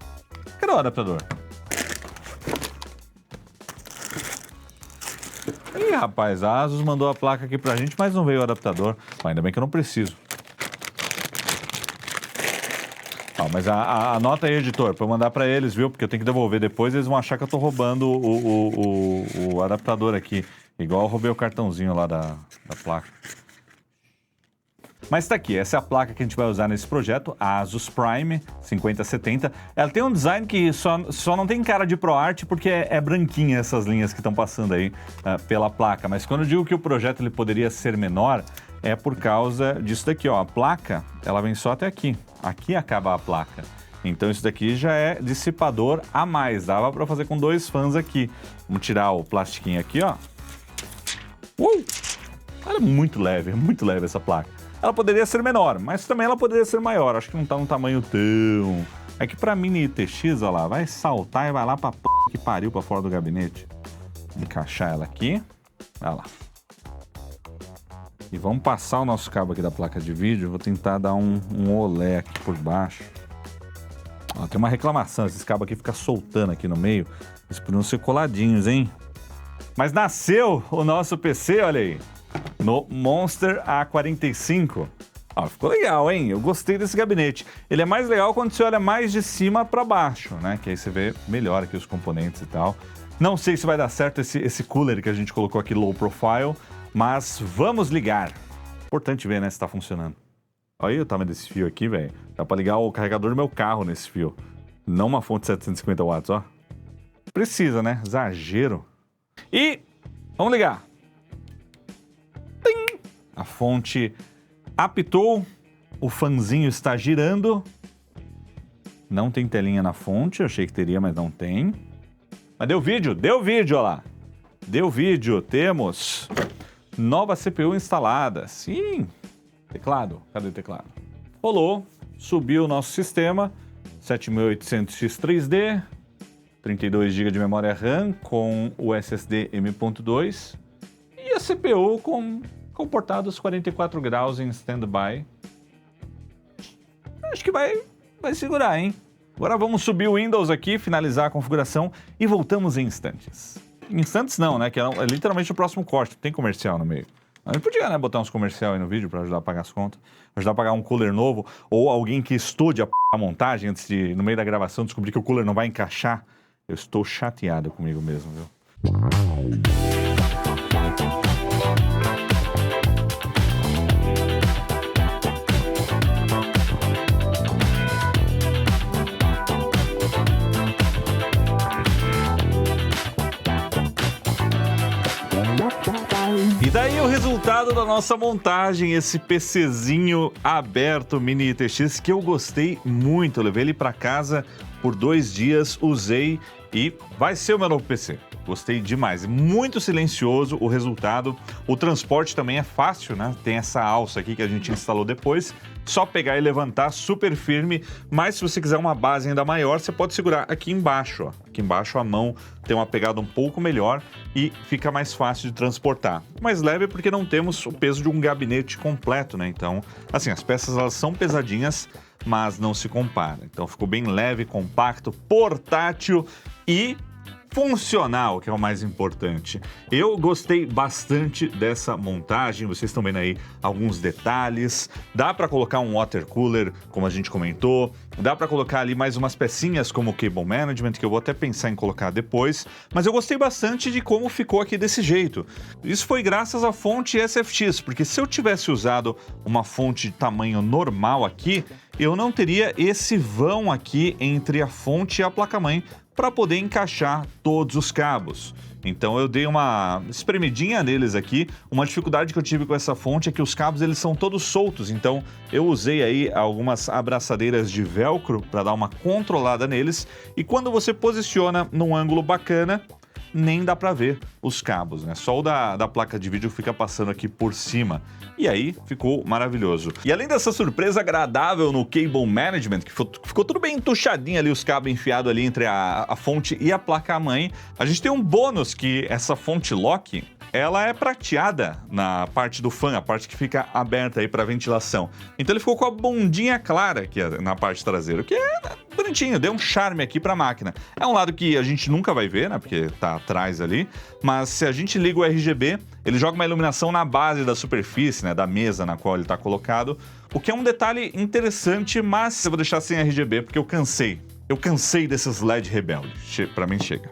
Cadê o adaptador? Ih, rapaz, a ASUS mandou a placa aqui pra gente, mas não veio o adaptador. Ainda bem que eu não preciso. Mas anota aí, editor, pra eu mandar pra eles, viu? Porque eu tenho que devolver depois, eles vão achar que eu tô roubando o adaptador aqui. Igual eu roubei o cartãozinho lá da placa. Mas tá aqui, essa é a placa que a gente vai usar nesse projeto, a ASUS Prime 5070. Ela tem um design que só não tem cara de ProArt porque é branquinha essas linhas que estão passando aí pela placa. Mas quando eu digo que o projeto ele poderia ser menor, é por causa disso daqui, ó. A placa, ela vem só até aqui. Aqui acaba a placa. Então isso daqui já é dissipador a mais. Dava para fazer com 2 fãs aqui. Vamos tirar o plastiquinho aqui, ó. Ela é muito leve essa placa. Ela poderia ser menor, mas também ela poderia ser maior. Acho que não tá num tamanho tão... É que pra mini ITX, ó lá, vai saltar e vai lá pra p... que pariu pra fora do gabinete. Vou encaixar ela aqui. Olha lá. E vamos passar o nosso cabo aqui da placa de vídeo. Vou tentar dar um olé aqui por baixo. Ó, tem uma reclamação, esses cabos aqui ficam soltando aqui no meio. Eles poderiam ser coladinhos, hein? Mas nasceu o nosso PC, olha aí. No Monster A45. Ó, ficou legal, hein? Eu gostei desse gabinete. Ele é mais legal quando você olha mais de cima para baixo, né? Que aí você vê melhor aqui os componentes e tal. Não sei se vai dar certo esse cooler que a gente colocou aqui low profile, mas vamos ligar. Importante ver, né, se tá funcionando. Olha aí o tamanho desse fio aqui, velho. Dá para ligar o carregador do meu carro nesse fio. Não uma fonte de 750 watts, ó. Precisa, né? Exagero. E vamos ligar. A fonte apitou, o fanzinho está girando. Não tem telinha na fonte, eu achei que teria, mas não tem. Mas deu vídeo, ó lá. Deu vídeo, temos nova CPU instalada. Sim, teclado, cadê o teclado? Rolou, subiu o nosso sistema, 7800X3D, 32 GB de memória RAM com o SSD M.2 e a CPU comportado aos 44 graus em standby. Acho que vai segurar, hein? Agora vamos subir o Windows aqui, finalizar a configuração e voltamos em instantes. Instantes não, né? Que é literalmente o próximo corte, tem comercial no meio. A gente podia, né, botar uns comercial aí no vídeo para ajudar a pagar as contas, ajudar a pagar um cooler novo, ou alguém que estude a montagem antes de, no meio da gravação, descobrir que o cooler não vai encaixar. Eu estou chateado comigo mesmo, viu? E daí o resultado da nossa montagem, esse PCzinho aberto mini ITX que eu gostei muito. Eu levei ele para casa por 2 dias, usei e vai ser o meu novo PC. Gostei demais. Muito silencioso o resultado. O transporte também é fácil, né? Tem essa alça aqui que a gente instalou depois. Só pegar e levantar, super firme. Mas se você quiser uma base ainda maior, você pode segurar aqui embaixo, ó. Aqui embaixo a mão tem uma pegada um pouco melhor e fica mais fácil de transportar. Mais leve porque não temos o peso de um gabinete completo, né? Então, assim, as peças elas são pesadinhas, mas não se compara. Então ficou bem leve, compacto, portátil e funcional, que é o mais importante. Eu gostei bastante dessa montagem, vocês estão vendo aí alguns detalhes. Dá para colocar um water cooler, como a gente comentou. Dá para colocar ali mais umas pecinhas como o cable management, que eu vou até pensar em colocar depois. Mas eu gostei bastante de como ficou aqui desse jeito. Isso foi graças à fonte SFX, porque se eu tivesse usado uma fonte de tamanho normal aqui, eu não teria esse vão aqui entre a fonte e a placa-mãe para poder encaixar todos os cabos. Então eu dei uma espremidinha neles aqui. Uma dificuldade que eu tive com essa fonte é que os cabos eles são todos soltos, então eu usei aí algumas abraçadeiras de velcro para dar uma controlada neles, e quando você posiciona num ângulo bacana, nem dá para ver os cabos, né? Só o da placa de vídeo fica passando aqui por cima. E aí ficou maravilhoso. E além dessa surpresa agradável no cable management, que ficou tudo bem entuchadinho ali, os cabos enfiados ali entre a fonte e a placa-mãe, a gente tem um bônus que essa fonte lock, ela é prateada na parte do fan, a parte que fica aberta aí para ventilação. Então ele ficou com a bundinha clara aqui na parte traseira, o que é bonitinho, deu um charme aqui para a máquina. É um lado que a gente nunca vai ver, né, porque tá atrás ali, mas se a gente liga o RGB, ele joga uma iluminação na base da superfície, né, da mesa na qual ele está colocado, o que é um detalhe interessante, mas eu vou deixar sem RGB porque eu cansei. Eu cansei desses LED rebeldes. Pra mim chega.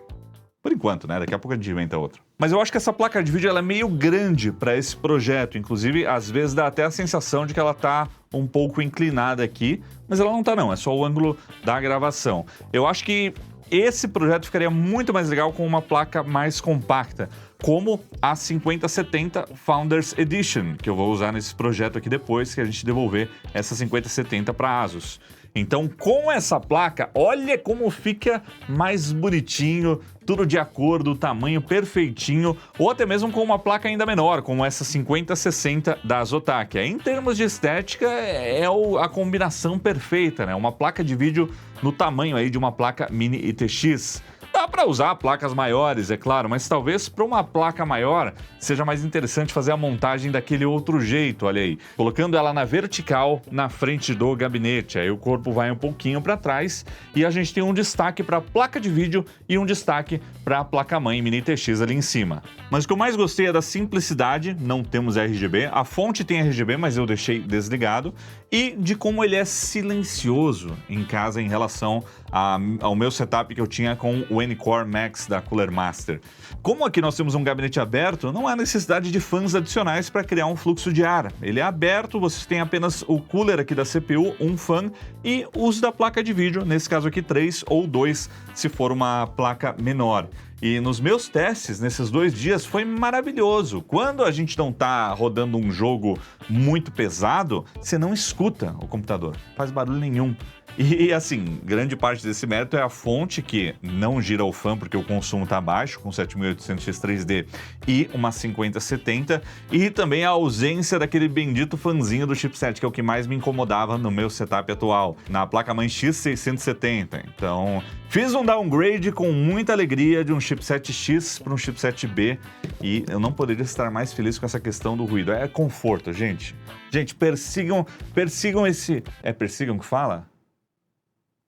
Por enquanto, né? Daqui a pouco a gente inventa outro. Mas eu acho que essa placa de vídeo ela é meio grande para esse projeto. Inclusive, às vezes dá até a sensação de que ela tá um pouco inclinada aqui, mas ela não tá não, é só o ângulo da gravação. Eu acho que esse projeto ficaria muito mais legal com uma placa mais compacta, como a 5070 Founders Edition, que eu vou usar nesse projeto aqui depois que a gente devolver essa 5070 para ASUS. Então, com essa placa, olha como fica mais bonitinho, tudo de acordo, o tamanho perfeitinho, ou até mesmo com uma placa ainda menor, como essa 5060 da Zotac. Em termos de estética, é a combinação perfeita, né? Uma placa de vídeo no tamanho aí de uma placa Mini ITX. Dá para usar placas maiores, é claro, mas talvez para uma placa maior seja mais interessante fazer a montagem daquele outro jeito, olha aí. Colocando ela na vertical, na frente do gabinete, aí o corpo vai um pouquinho para trás e a gente tem um destaque para a placa de vídeo e um destaque para a placa-mãe Mini ITX ali em cima. Mas o que eu mais gostei é da simplicidade, não temos RGB, a fonte tem RGB, mas eu deixei desligado, e de como ele é silencioso em casa em relação ao meu setup que eu tinha com o N-Core Max da Cooler Master. Como aqui nós temos um gabinete aberto, não há necessidade de fãs adicionais para criar um fluxo de ar. Ele é aberto, vocês têm apenas o cooler aqui da CPU, um fã e os da placa de vídeo, nesse caso aqui 3 ou 2, se for uma placa menor. E nos meus testes, nesses 2 dias, foi maravilhoso. Quando a gente não tá rodando um jogo muito pesado, você não escuta o computador, não faz barulho nenhum. E assim, grande parte desse mérito é a fonte, que não gira o fã porque o consumo tá baixo, com 7800X3D e uma 5070, e também a ausência daquele bendito fanzinho do chipset, que é o que mais me incomodava no meu setup atual, na placa-mãe X670. Então, fiz um downgrade com muita alegria de um chipset X para um chipset B, e eu não poderia estar mais feliz com essa questão do ruído. É conforto, gente. Gente, persigam esse... É persigam que fala?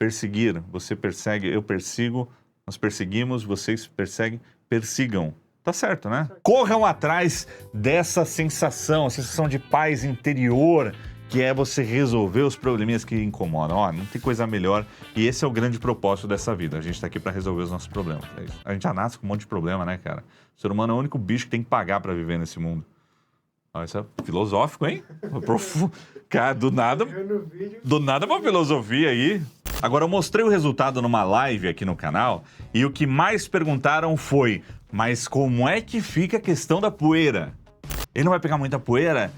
Perseguir, você persegue, eu persigo, nós perseguimos, vocês perseguem, persigam. Tá certo, né? Corram atrás dessa sensação, a sensação de paz interior, que é você resolver os probleminhas que incomodam. Ó, não tem coisa melhor, e esse é o grande propósito dessa vida. A gente tá aqui para resolver os nossos problemas. É isso. A gente já nasce com um monte de problema, né, cara? O ser humano é o único bicho que tem que pagar para viver nesse mundo. Ó, isso é filosófico, hein? Cara, do nada uma filosofia aí. Agora, eu mostrei o resultado numa live aqui no canal e o que mais perguntaram foi: mas como é que fica a questão da poeira? Ele não vai pegar muita poeira?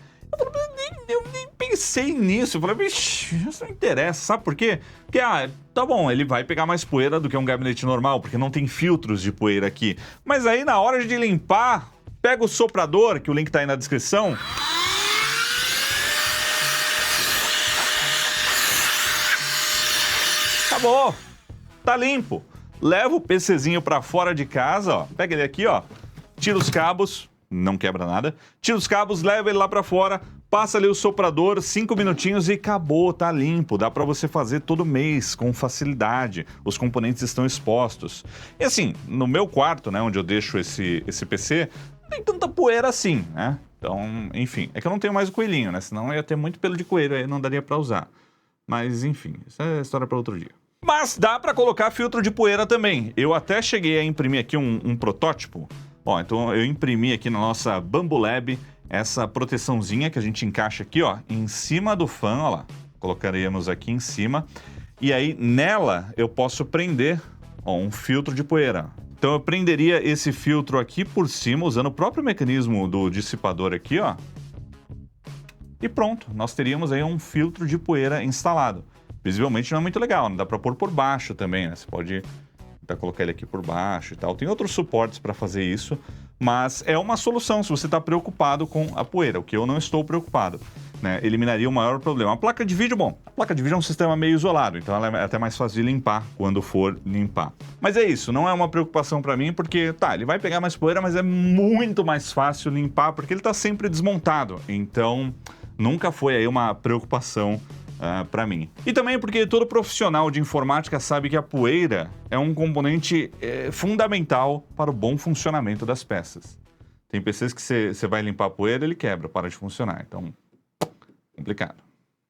Eu nem pensei nisso, eu falei, vixe, isso não interessa, sabe por quê? Porque, tá bom, ele vai pegar mais poeira do que um gabinete normal, porque não tem filtros de poeira aqui. Mas aí, na hora de limpar, pega o soprador, que o link tá aí na descrição. Acabou, tá limpo. Leva o PCzinho pra fora de casa, ó, pega ele aqui, ó, tira os cabos, não quebra nada, tira os cabos, leva ele lá pra fora, passa ali o soprador, 5 minutinhos e acabou, tá limpo. Dá pra você fazer todo mês com facilidade, os componentes estão expostos. E assim, no meu quarto, né, onde eu deixo esse PC, não tem tanta poeira assim, né? Então, enfim, é que eu não tenho mais o coelhinho, né? Senão eu ia ter muito pelo de coelho, aí não daria pra usar. Mas enfim, isso é história pra outro dia. Mas dá pra colocar filtro de poeira também. Eu até cheguei a imprimir aqui um protótipo. Ó, então eu imprimi aqui na nossa Bambu Lab essa proteçãozinha que a gente encaixa aqui, ó, em cima do fã, ó lá. Colocaremos aqui em cima. E aí, nela, eu posso prender, ó, um filtro de poeira. Então eu prenderia esse filtro aqui por cima, usando o próprio mecanismo do dissipador aqui, ó. E pronto, nós teríamos aí um filtro de poeira instalado. Visivelmente não é muito legal, né? Dá pra pôr por baixo também, né? Você pode colocar ele aqui por baixo e tal. Tem outros suportes para fazer isso, mas é uma solução se você está preocupado com a poeira, o que eu não estou preocupado, né? Eliminaria o maior problema. A placa de vídeo, bom, a placa de vídeo é um sistema meio isolado, então ela é até mais fácil de limpar quando for limpar. Mas é isso, não é uma preocupação para mim, porque, tá, ele vai pegar mais poeira, mas é muito mais fácil limpar, porque ele está sempre desmontado. Então, nunca foi aí uma preocupação para mim. E também porque todo profissional de informática sabe que a poeira é um componente fundamental para o bom funcionamento das peças. Tem PCs que você vai limpar a poeira, ele quebra, para de funcionar. Então, complicado.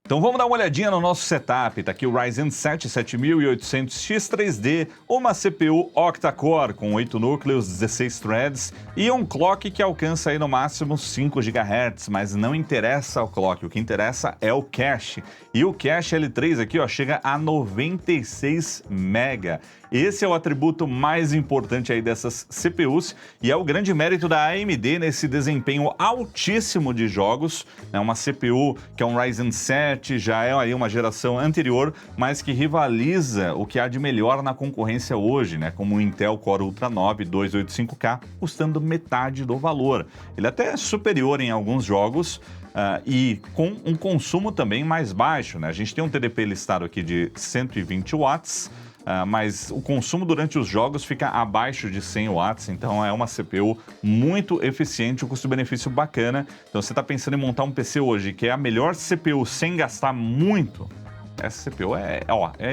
Então vamos dar uma olhadinha no nosso setup. Tá aqui o Ryzen 7 7800X 3D, uma CPU octa-core com 8 núcleos, 16 threads e um clock que alcança aí no máximo 5 GHz, mas não interessa o clock, o que interessa é o cache. E o cache L3 aqui, ó, chega a 96 MB. Esse é o atributo mais importante aí dessas CPUs e é o grande mérito da AMD nesse desempenho altíssimo de jogos. É uma CPU que é um Ryzen 7, já é aí uma geração anterior, mas que rivaliza o que há de melhor na concorrência hoje, né? Como o Intel Core Ultra 9 285K, custando metade do valor. Ele até é superior em alguns jogos, e com um consumo também mais baixo, né? A gente tem um TDP listado aqui de 120 watts, mas o consumo durante os jogos fica abaixo de 100 watts, então é uma CPU muito eficiente, um custo-benefício bacana. Então você está pensando em montar um PC hoje que é a melhor CPU sem gastar muito, essa CPU é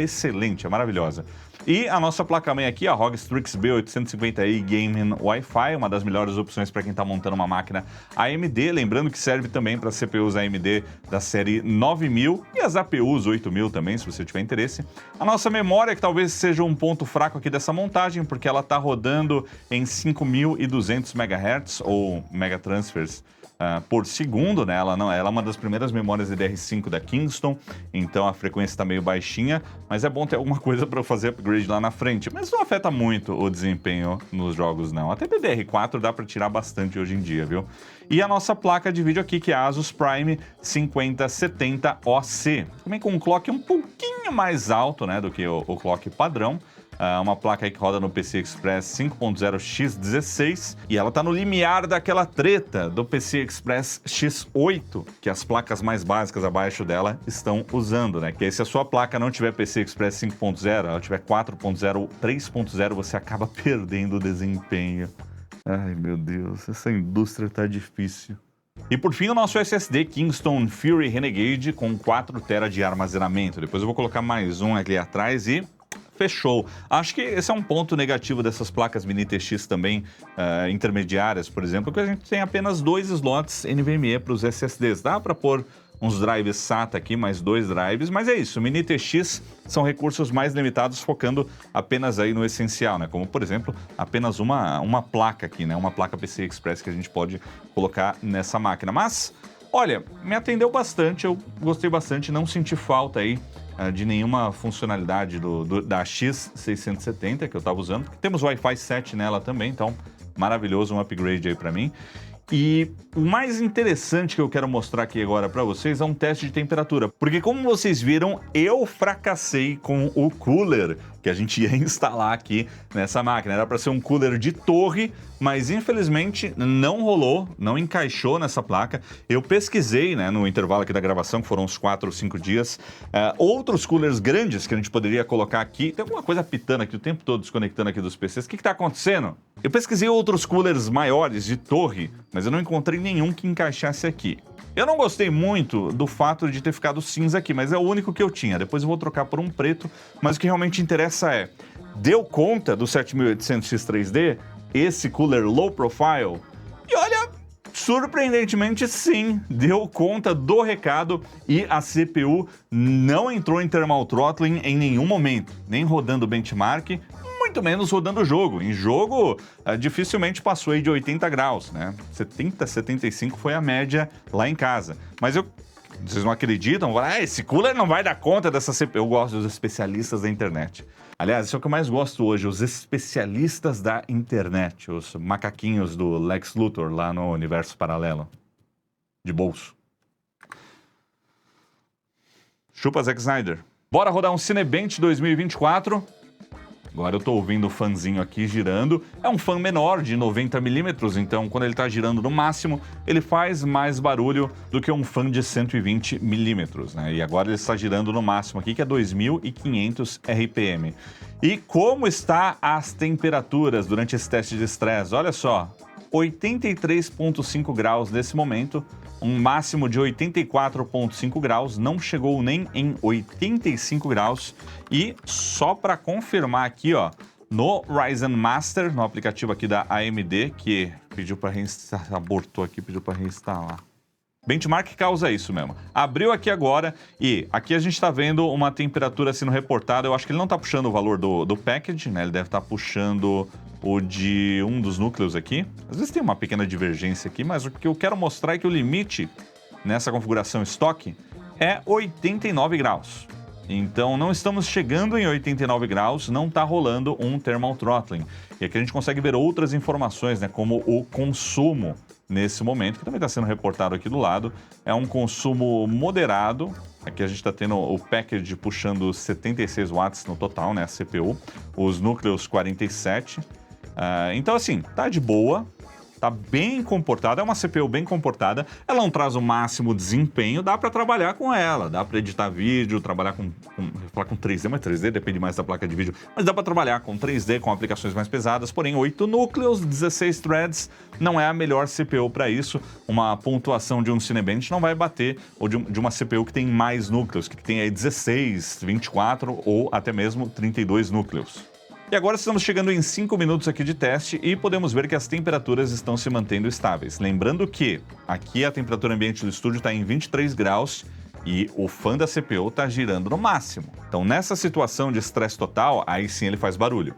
excelente, é maravilhosa. E a nossa placa-mãe aqui, a ROG Strix B850i Gaming Wi-Fi, uma das melhores opções para quem está montando uma máquina AMD, lembrando que serve também para CPUs AMD da série 9000 e as APUs 8000 também, se você tiver interesse. A nossa memória, que talvez seja um ponto fraco aqui dessa montagem, porque ela está rodando em 5200 MHz ou Megatransfers por segundo, né? Ela é uma das primeiras memórias DDR5 da Kingston, então a frequência está meio baixinha, mas é bom ter alguma coisa para fazer upgrade lá na frente. Mas não afeta muito o desempenho nos jogos, não. Até DDR4 dá para tirar bastante hoje em dia, viu? E a nossa placa de vídeo aqui, que é a Asus Prime 5070OC, também com um clock um pouquinho mais alto, né, do que o clock padrão. Uma placa aí que roda no PCI Express 5.0x16 e ela tá no limiar daquela treta do PCI Express X8 que as placas mais básicas abaixo dela estão usando, né? Que aí, se a sua placa não tiver PCI Express 5.0, ela tiver 4.0 ou 3.0, você acaba perdendo o desempenho. Ai, meu Deus, essa indústria tá difícil. E por fim, o nosso SSD Kingston Fury Renegade com 4 TB de armazenamento. Depois eu vou colocar mais um ali atrás e fechou. Acho que esse é um ponto negativo dessas placas mini TX também intermediárias, por exemplo, que a gente tem apenas 2 slots NVMe para os SSDs. Dá para pôr uns drives SATA aqui, mais 2 drives, mas é isso. Mini TX são recursos mais limitados, focando apenas aí no essencial, né? Como, por exemplo, apenas uma placa aqui, né? Uma placa PCI Express que a gente pode colocar nessa máquina. Mas, olha, me atendeu bastante, eu gostei bastante, não senti falta aí de nenhuma funcionalidade da X670 que eu estava usando. Temos Wi-Fi 7 nela também, então maravilhoso, um upgrade aí para mim. E o mais interessante que eu quero mostrar aqui agora para vocês é um teste de temperatura, porque como vocês viram, eu fracassei com o cooler que a gente ia instalar aqui nessa máquina. Era para ser um cooler de torre, mas infelizmente não rolou, não encaixou nessa placa. Eu pesquisei, né, no intervalo aqui da gravação, que foram uns 4 ou 5 dias, outros coolers grandes que a gente poderia colocar aqui. Tem alguma coisa pitando aqui o tempo todo, desconectando aqui dos PCs. O que está acontecendo? Eu pesquisei outros coolers maiores de torre, mas eu não encontrei nenhum que encaixasse aqui. Eu não gostei muito do fato de ter ficado cinza aqui, mas é o único que eu tinha. Depois eu vou trocar por um preto, mas o que realmente interessa é, deu conta do 7800X3D, esse cooler low profile? E olha, surpreendentemente sim, deu conta do recado e a CPU não entrou em thermal throttling em nenhum momento, nem rodando benchmark, muito menos rodando o jogo. Em jogo, dificilmente passou aí de 80 graus, né? 70, 75 foi a média lá em casa. Mas vocês não acreditam? Esse cooler não vai dar conta dessa CPU. Eu gosto dos especialistas da internet. Aliás, isso é o que eu mais gosto hoje, os especialistas da internet, os macaquinhos do Lex Luthor lá no universo paralelo. De bolso. Chupa Zack Snyder. Bora rodar um Cinebench 2024. Agora eu tô ouvindo o fanzinho aqui girando. É um fan menor, de 90mm, então quando ele tá girando no máximo, ele faz mais barulho do que um fan de 120mm, né? E agora ele está girando no máximo aqui, que é 2.500 RPM. E como está as temperaturas durante esse teste de estresse? Olha só, 83,5 graus nesse momento, um máximo de 84,5 graus, não chegou nem em 85 graus. E só para confirmar aqui, ó, no Ryzen Master, no aplicativo aqui da AMD, que pediu para reinstalar, abortou aqui, pediu para reinstalar. Benchmark causa isso mesmo. Abriu aqui agora e aqui a gente está vendo uma temperatura sendo reportada. Eu acho que ele não está puxando o valor do package, né? Ele deve estar puxando o de um dos núcleos aqui. Às vezes tem uma pequena divergência aqui, mas o que eu quero mostrar é que o limite nessa configuração estoque é 89 graus. Então não estamos chegando em 89 graus, não está rolando um thermal throttling. E aqui a gente consegue ver outras informações, né, como o consumo nesse momento, que também está sendo reportado aqui do lado. É um consumo moderado. Aqui a gente está tendo o package puxando 76 watts no total, né, a CPU. Os núcleos 47. Então assim, tá de boa. Tá bem comportada, é uma CPU bem comportada, ela não traz o máximo desempenho, dá para trabalhar com ela, dá para editar vídeo, trabalhar com 3D, mas 3D depende mais da placa de vídeo, mas dá para trabalhar com 3D, com aplicações mais pesadas, porém 8 núcleos, 16 threads, não é a melhor CPU para isso. Uma pontuação de um Cinebench não vai bater ou de uma CPU que tem mais núcleos, que tem aí 16, 24 ou até mesmo 32 núcleos. E agora estamos chegando em 5 minutos aqui de teste e podemos ver que as temperaturas estão se mantendo estáveis. Lembrando que aqui a temperatura ambiente do estúdio está em 23 graus e o fan da CPU está girando no máximo. Então nessa situação de estresse total, aí sim ele faz barulho.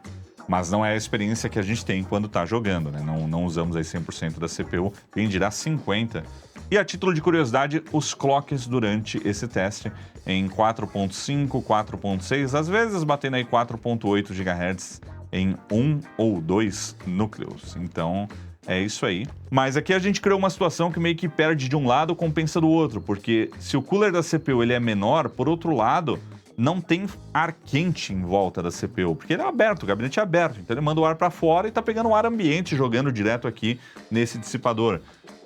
Mas não é a experiência que a gente tem quando está jogando, né? Não usamos aí 100% da CPU, quem dirá 50%. E a título de curiosidade, os clocks durante esse teste em 4.5, 4.6, às vezes batendo aí 4.8 GHz em 1 ou 2 núcleos. Então é isso aí. Mas aqui a gente criou uma situação que meio que perde de um lado, compensa do outro, porque se o cooler da CPU ele é menor, por outro lado, não tem ar quente em volta da CPU, porque ele é aberto, o gabinete é aberto, então ele manda o ar para fora e está pegando o ar ambiente jogando direto aqui nesse dissipador.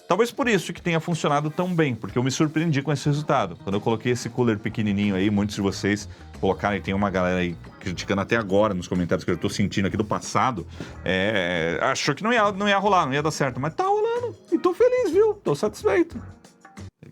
Talvez por isso que tenha funcionado tão bem, porque eu me surpreendi com esse resultado. Quando eu coloquei esse cooler pequenininho aí, muitos de vocês colocaram, e tem uma galera aí criticando até agora nos comentários que eu tô sentindo aqui do passado, achou que não ia rolar, não ia dar certo, mas tá rolando, e tô feliz, viu? Tô satisfeito.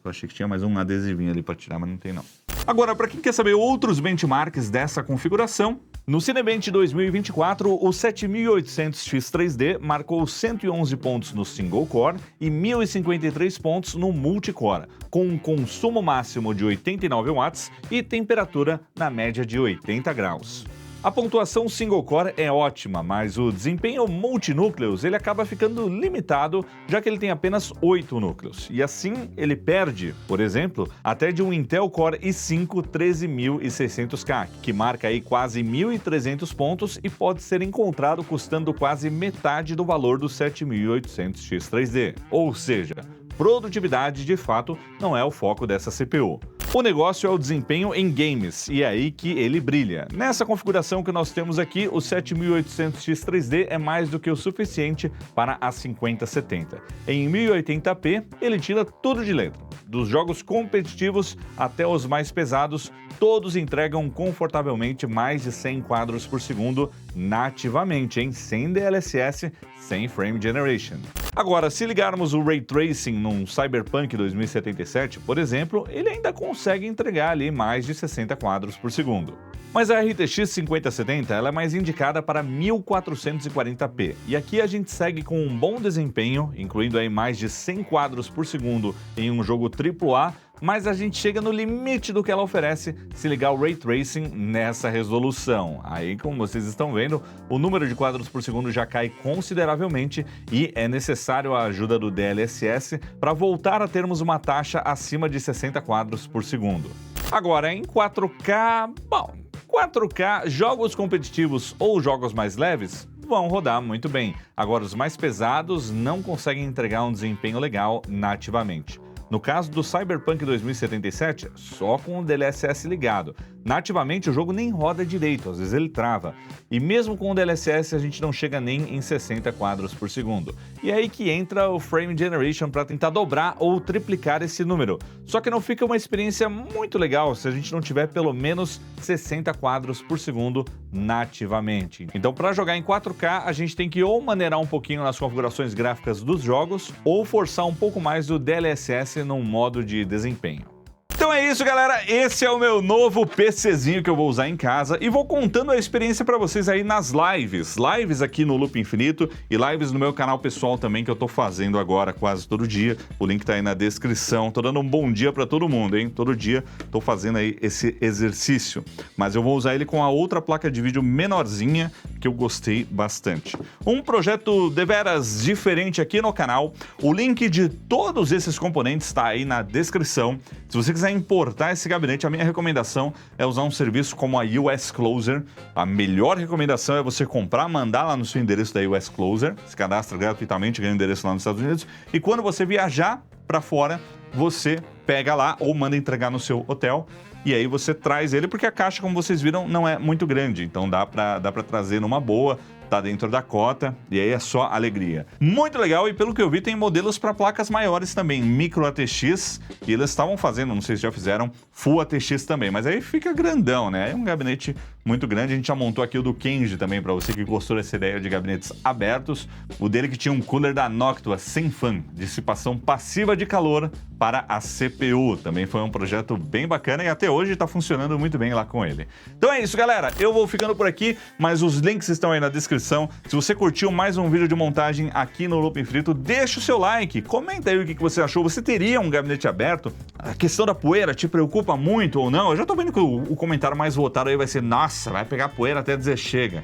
Eu achei que tinha mais um adesivinho ali para tirar, mas não tem não. Agora, para quem quer saber outros benchmarks dessa configuração, no Cinebench 2024, o 7800X3D marcou 111 pontos no single core e 1.053 pontos no multicore, com um consumo máximo de 89 watts e temperatura na média de 80 graus. A pontuação single core é ótima, mas o desempenho multinúcleos ele acaba ficando limitado, já que ele tem apenas 8 núcleos. E assim ele perde, por exemplo, até de um Intel Core i5 13600K, que marca aí quase 1.300 pontos e pode ser encontrado custando quase metade do valor do 7800X3D. Ou seja, produtividade de fato não é o foco dessa CPU. O negócio é o desempenho em games, e é aí que ele brilha. Nessa configuração que nós temos aqui, o 7800X3D é mais do que o suficiente para a 5070. Em 1080p, ele tira tudo de letra. Dos jogos competitivos até os mais pesados, todos entregam confortavelmente mais de 100 quadros por segundo nativamente, sem DLSS, sem Frame Generation. Agora, se ligarmos o Ray Tracing num Cyberpunk 2077, por exemplo, ele ainda consegue entregar ali mais de 60 quadros por segundo. Mas a RTX 5070 ela é mais indicada para 1440p, e aqui a gente segue com um bom desempenho, incluindo aí mais de 100 quadros por segundo em um jogo AAA, mas a gente chega no limite do que ela oferece se ligar o Ray Tracing nessa resolução. Aí, como vocês estão vendo, o número de quadros por segundo já cai consideravelmente e é necessário a ajuda do DLSS para voltar a termos uma taxa acima de 60 quadros por segundo. Agora, em 4K, bom, 4K, jogos competitivos ou jogos mais leves vão rodar muito bem. Agora, os mais pesados não conseguem entregar um desempenho legal nativamente. No caso do Cyberpunk 2077, só com o DLSS ligado. Nativamente o jogo nem roda direito, às vezes ele trava. E mesmo com o DLSS a gente não chega nem em 60 quadros por segundo. E é aí que entra o Frame Generation para tentar dobrar ou triplicar esse número. Só que não fica uma experiência muito legal se a gente não tiver pelo menos 60 quadros por segundo nativamente. Então, para jogar em 4K, a gente tem que ou maneirar um pouquinho nas configurações gráficas dos jogos ou forçar um pouco mais do DLSS num modo de desempenho. Então é isso, galera, esse é o meu novo PCzinho que eu vou usar em casa e vou contando a experiência pra vocês aí nas lives aqui no Loop Infinito e lives no meu canal pessoal também que eu tô fazendo agora quase todo dia, o link tá aí na descrição. Tô dando um bom dia pra todo mundo, hein, todo dia tô fazendo aí esse exercício, mas eu vou usar ele com a outra placa de vídeo menorzinha que eu gostei bastante. Um projeto deveras diferente aqui no canal, o link de todos esses componentes tá aí na descrição. Se você quiser importar esse gabinete, a minha recomendação é usar um serviço como a US Closer. A melhor recomendação é você comprar, mandar lá no seu endereço da US Closer, se cadastra gratuitamente, ganha um endereço lá nos Estados Unidos, e quando você viajar para fora, você pega lá ou manda entregar no seu hotel, e aí você traz ele, porque a caixa, como vocês viram, não é muito grande, então dá pra trazer numa boa, tá dentro da cota, e aí é só alegria. Muito legal, e pelo que eu vi, tem modelos para placas maiores também, micro ATX, e eles estavam fazendo, não sei se já fizeram, Full ATX também, mas aí fica grandão, né? É um gabinete muito grande, a gente já montou aqui o do Kenji também, para você que gostou dessa ideia de gabinetes abertos, o dele que tinha um cooler da Noctua sem fan, dissipação passiva de calor para a CPU, também foi um projeto bem bacana e até hoje está funcionando muito bem lá com ele. Então é isso, galera, eu vou ficando por aqui, mas os links estão aí na descrição. Se você curtiu mais um vídeo de montagem aqui no Loop Infinito, deixa o seu like, comenta aí o que você achou. Você teria um gabinete aberto? A questão da poeira te preocupa muito ou não? Eu já tô vendo que o comentário mais votado aí vai ser: nossa, vai pegar poeira até dizer chega.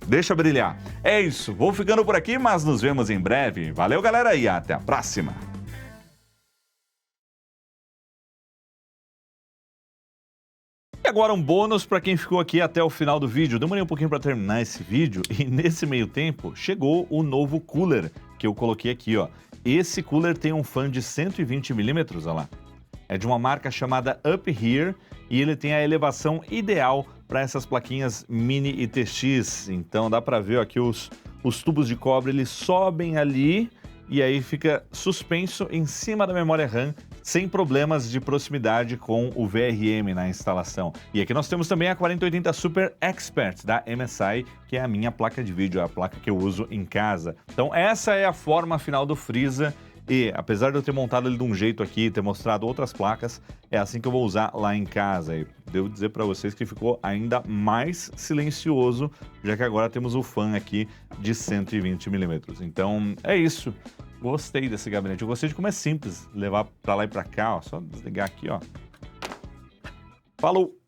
Deixa brilhar. É isso, vou ficando por aqui, mas nos vemos em breve. Valeu, galera, e até a próxima. E agora um bônus para quem ficou aqui até o final do vídeo. Demorei um pouquinho para terminar esse vídeo e nesse meio tempo chegou o novo cooler que eu coloquei aqui, ó. Esse cooler tem um fan de 120mm, olha lá. É de uma marca chamada Up Here e ele tem a elevação ideal para essas plaquinhas mini ITX. Então dá para ver ó, aqui os tubos de cobre, eles sobem ali e aí fica suspenso em cima da memória RAM, sem problemas de proximidade com o VRM na instalação. E aqui nós temos também a 4080 Super Expert da MSI, que é a minha placa de vídeo, a placa que eu uso em casa. Então essa é a forma final do Freeza. E, apesar de eu ter montado ele de um jeito aqui, ter mostrado outras placas, é assim que eu vou usar lá em casa. E devo dizer para vocês que ficou ainda mais silencioso, já que agora temos o fan aqui de 120mm. Então, é isso. Gostei desse gabinete. Eu gostei de como é simples levar para lá e para cá, ó. Só desligar aqui, ó. Falou!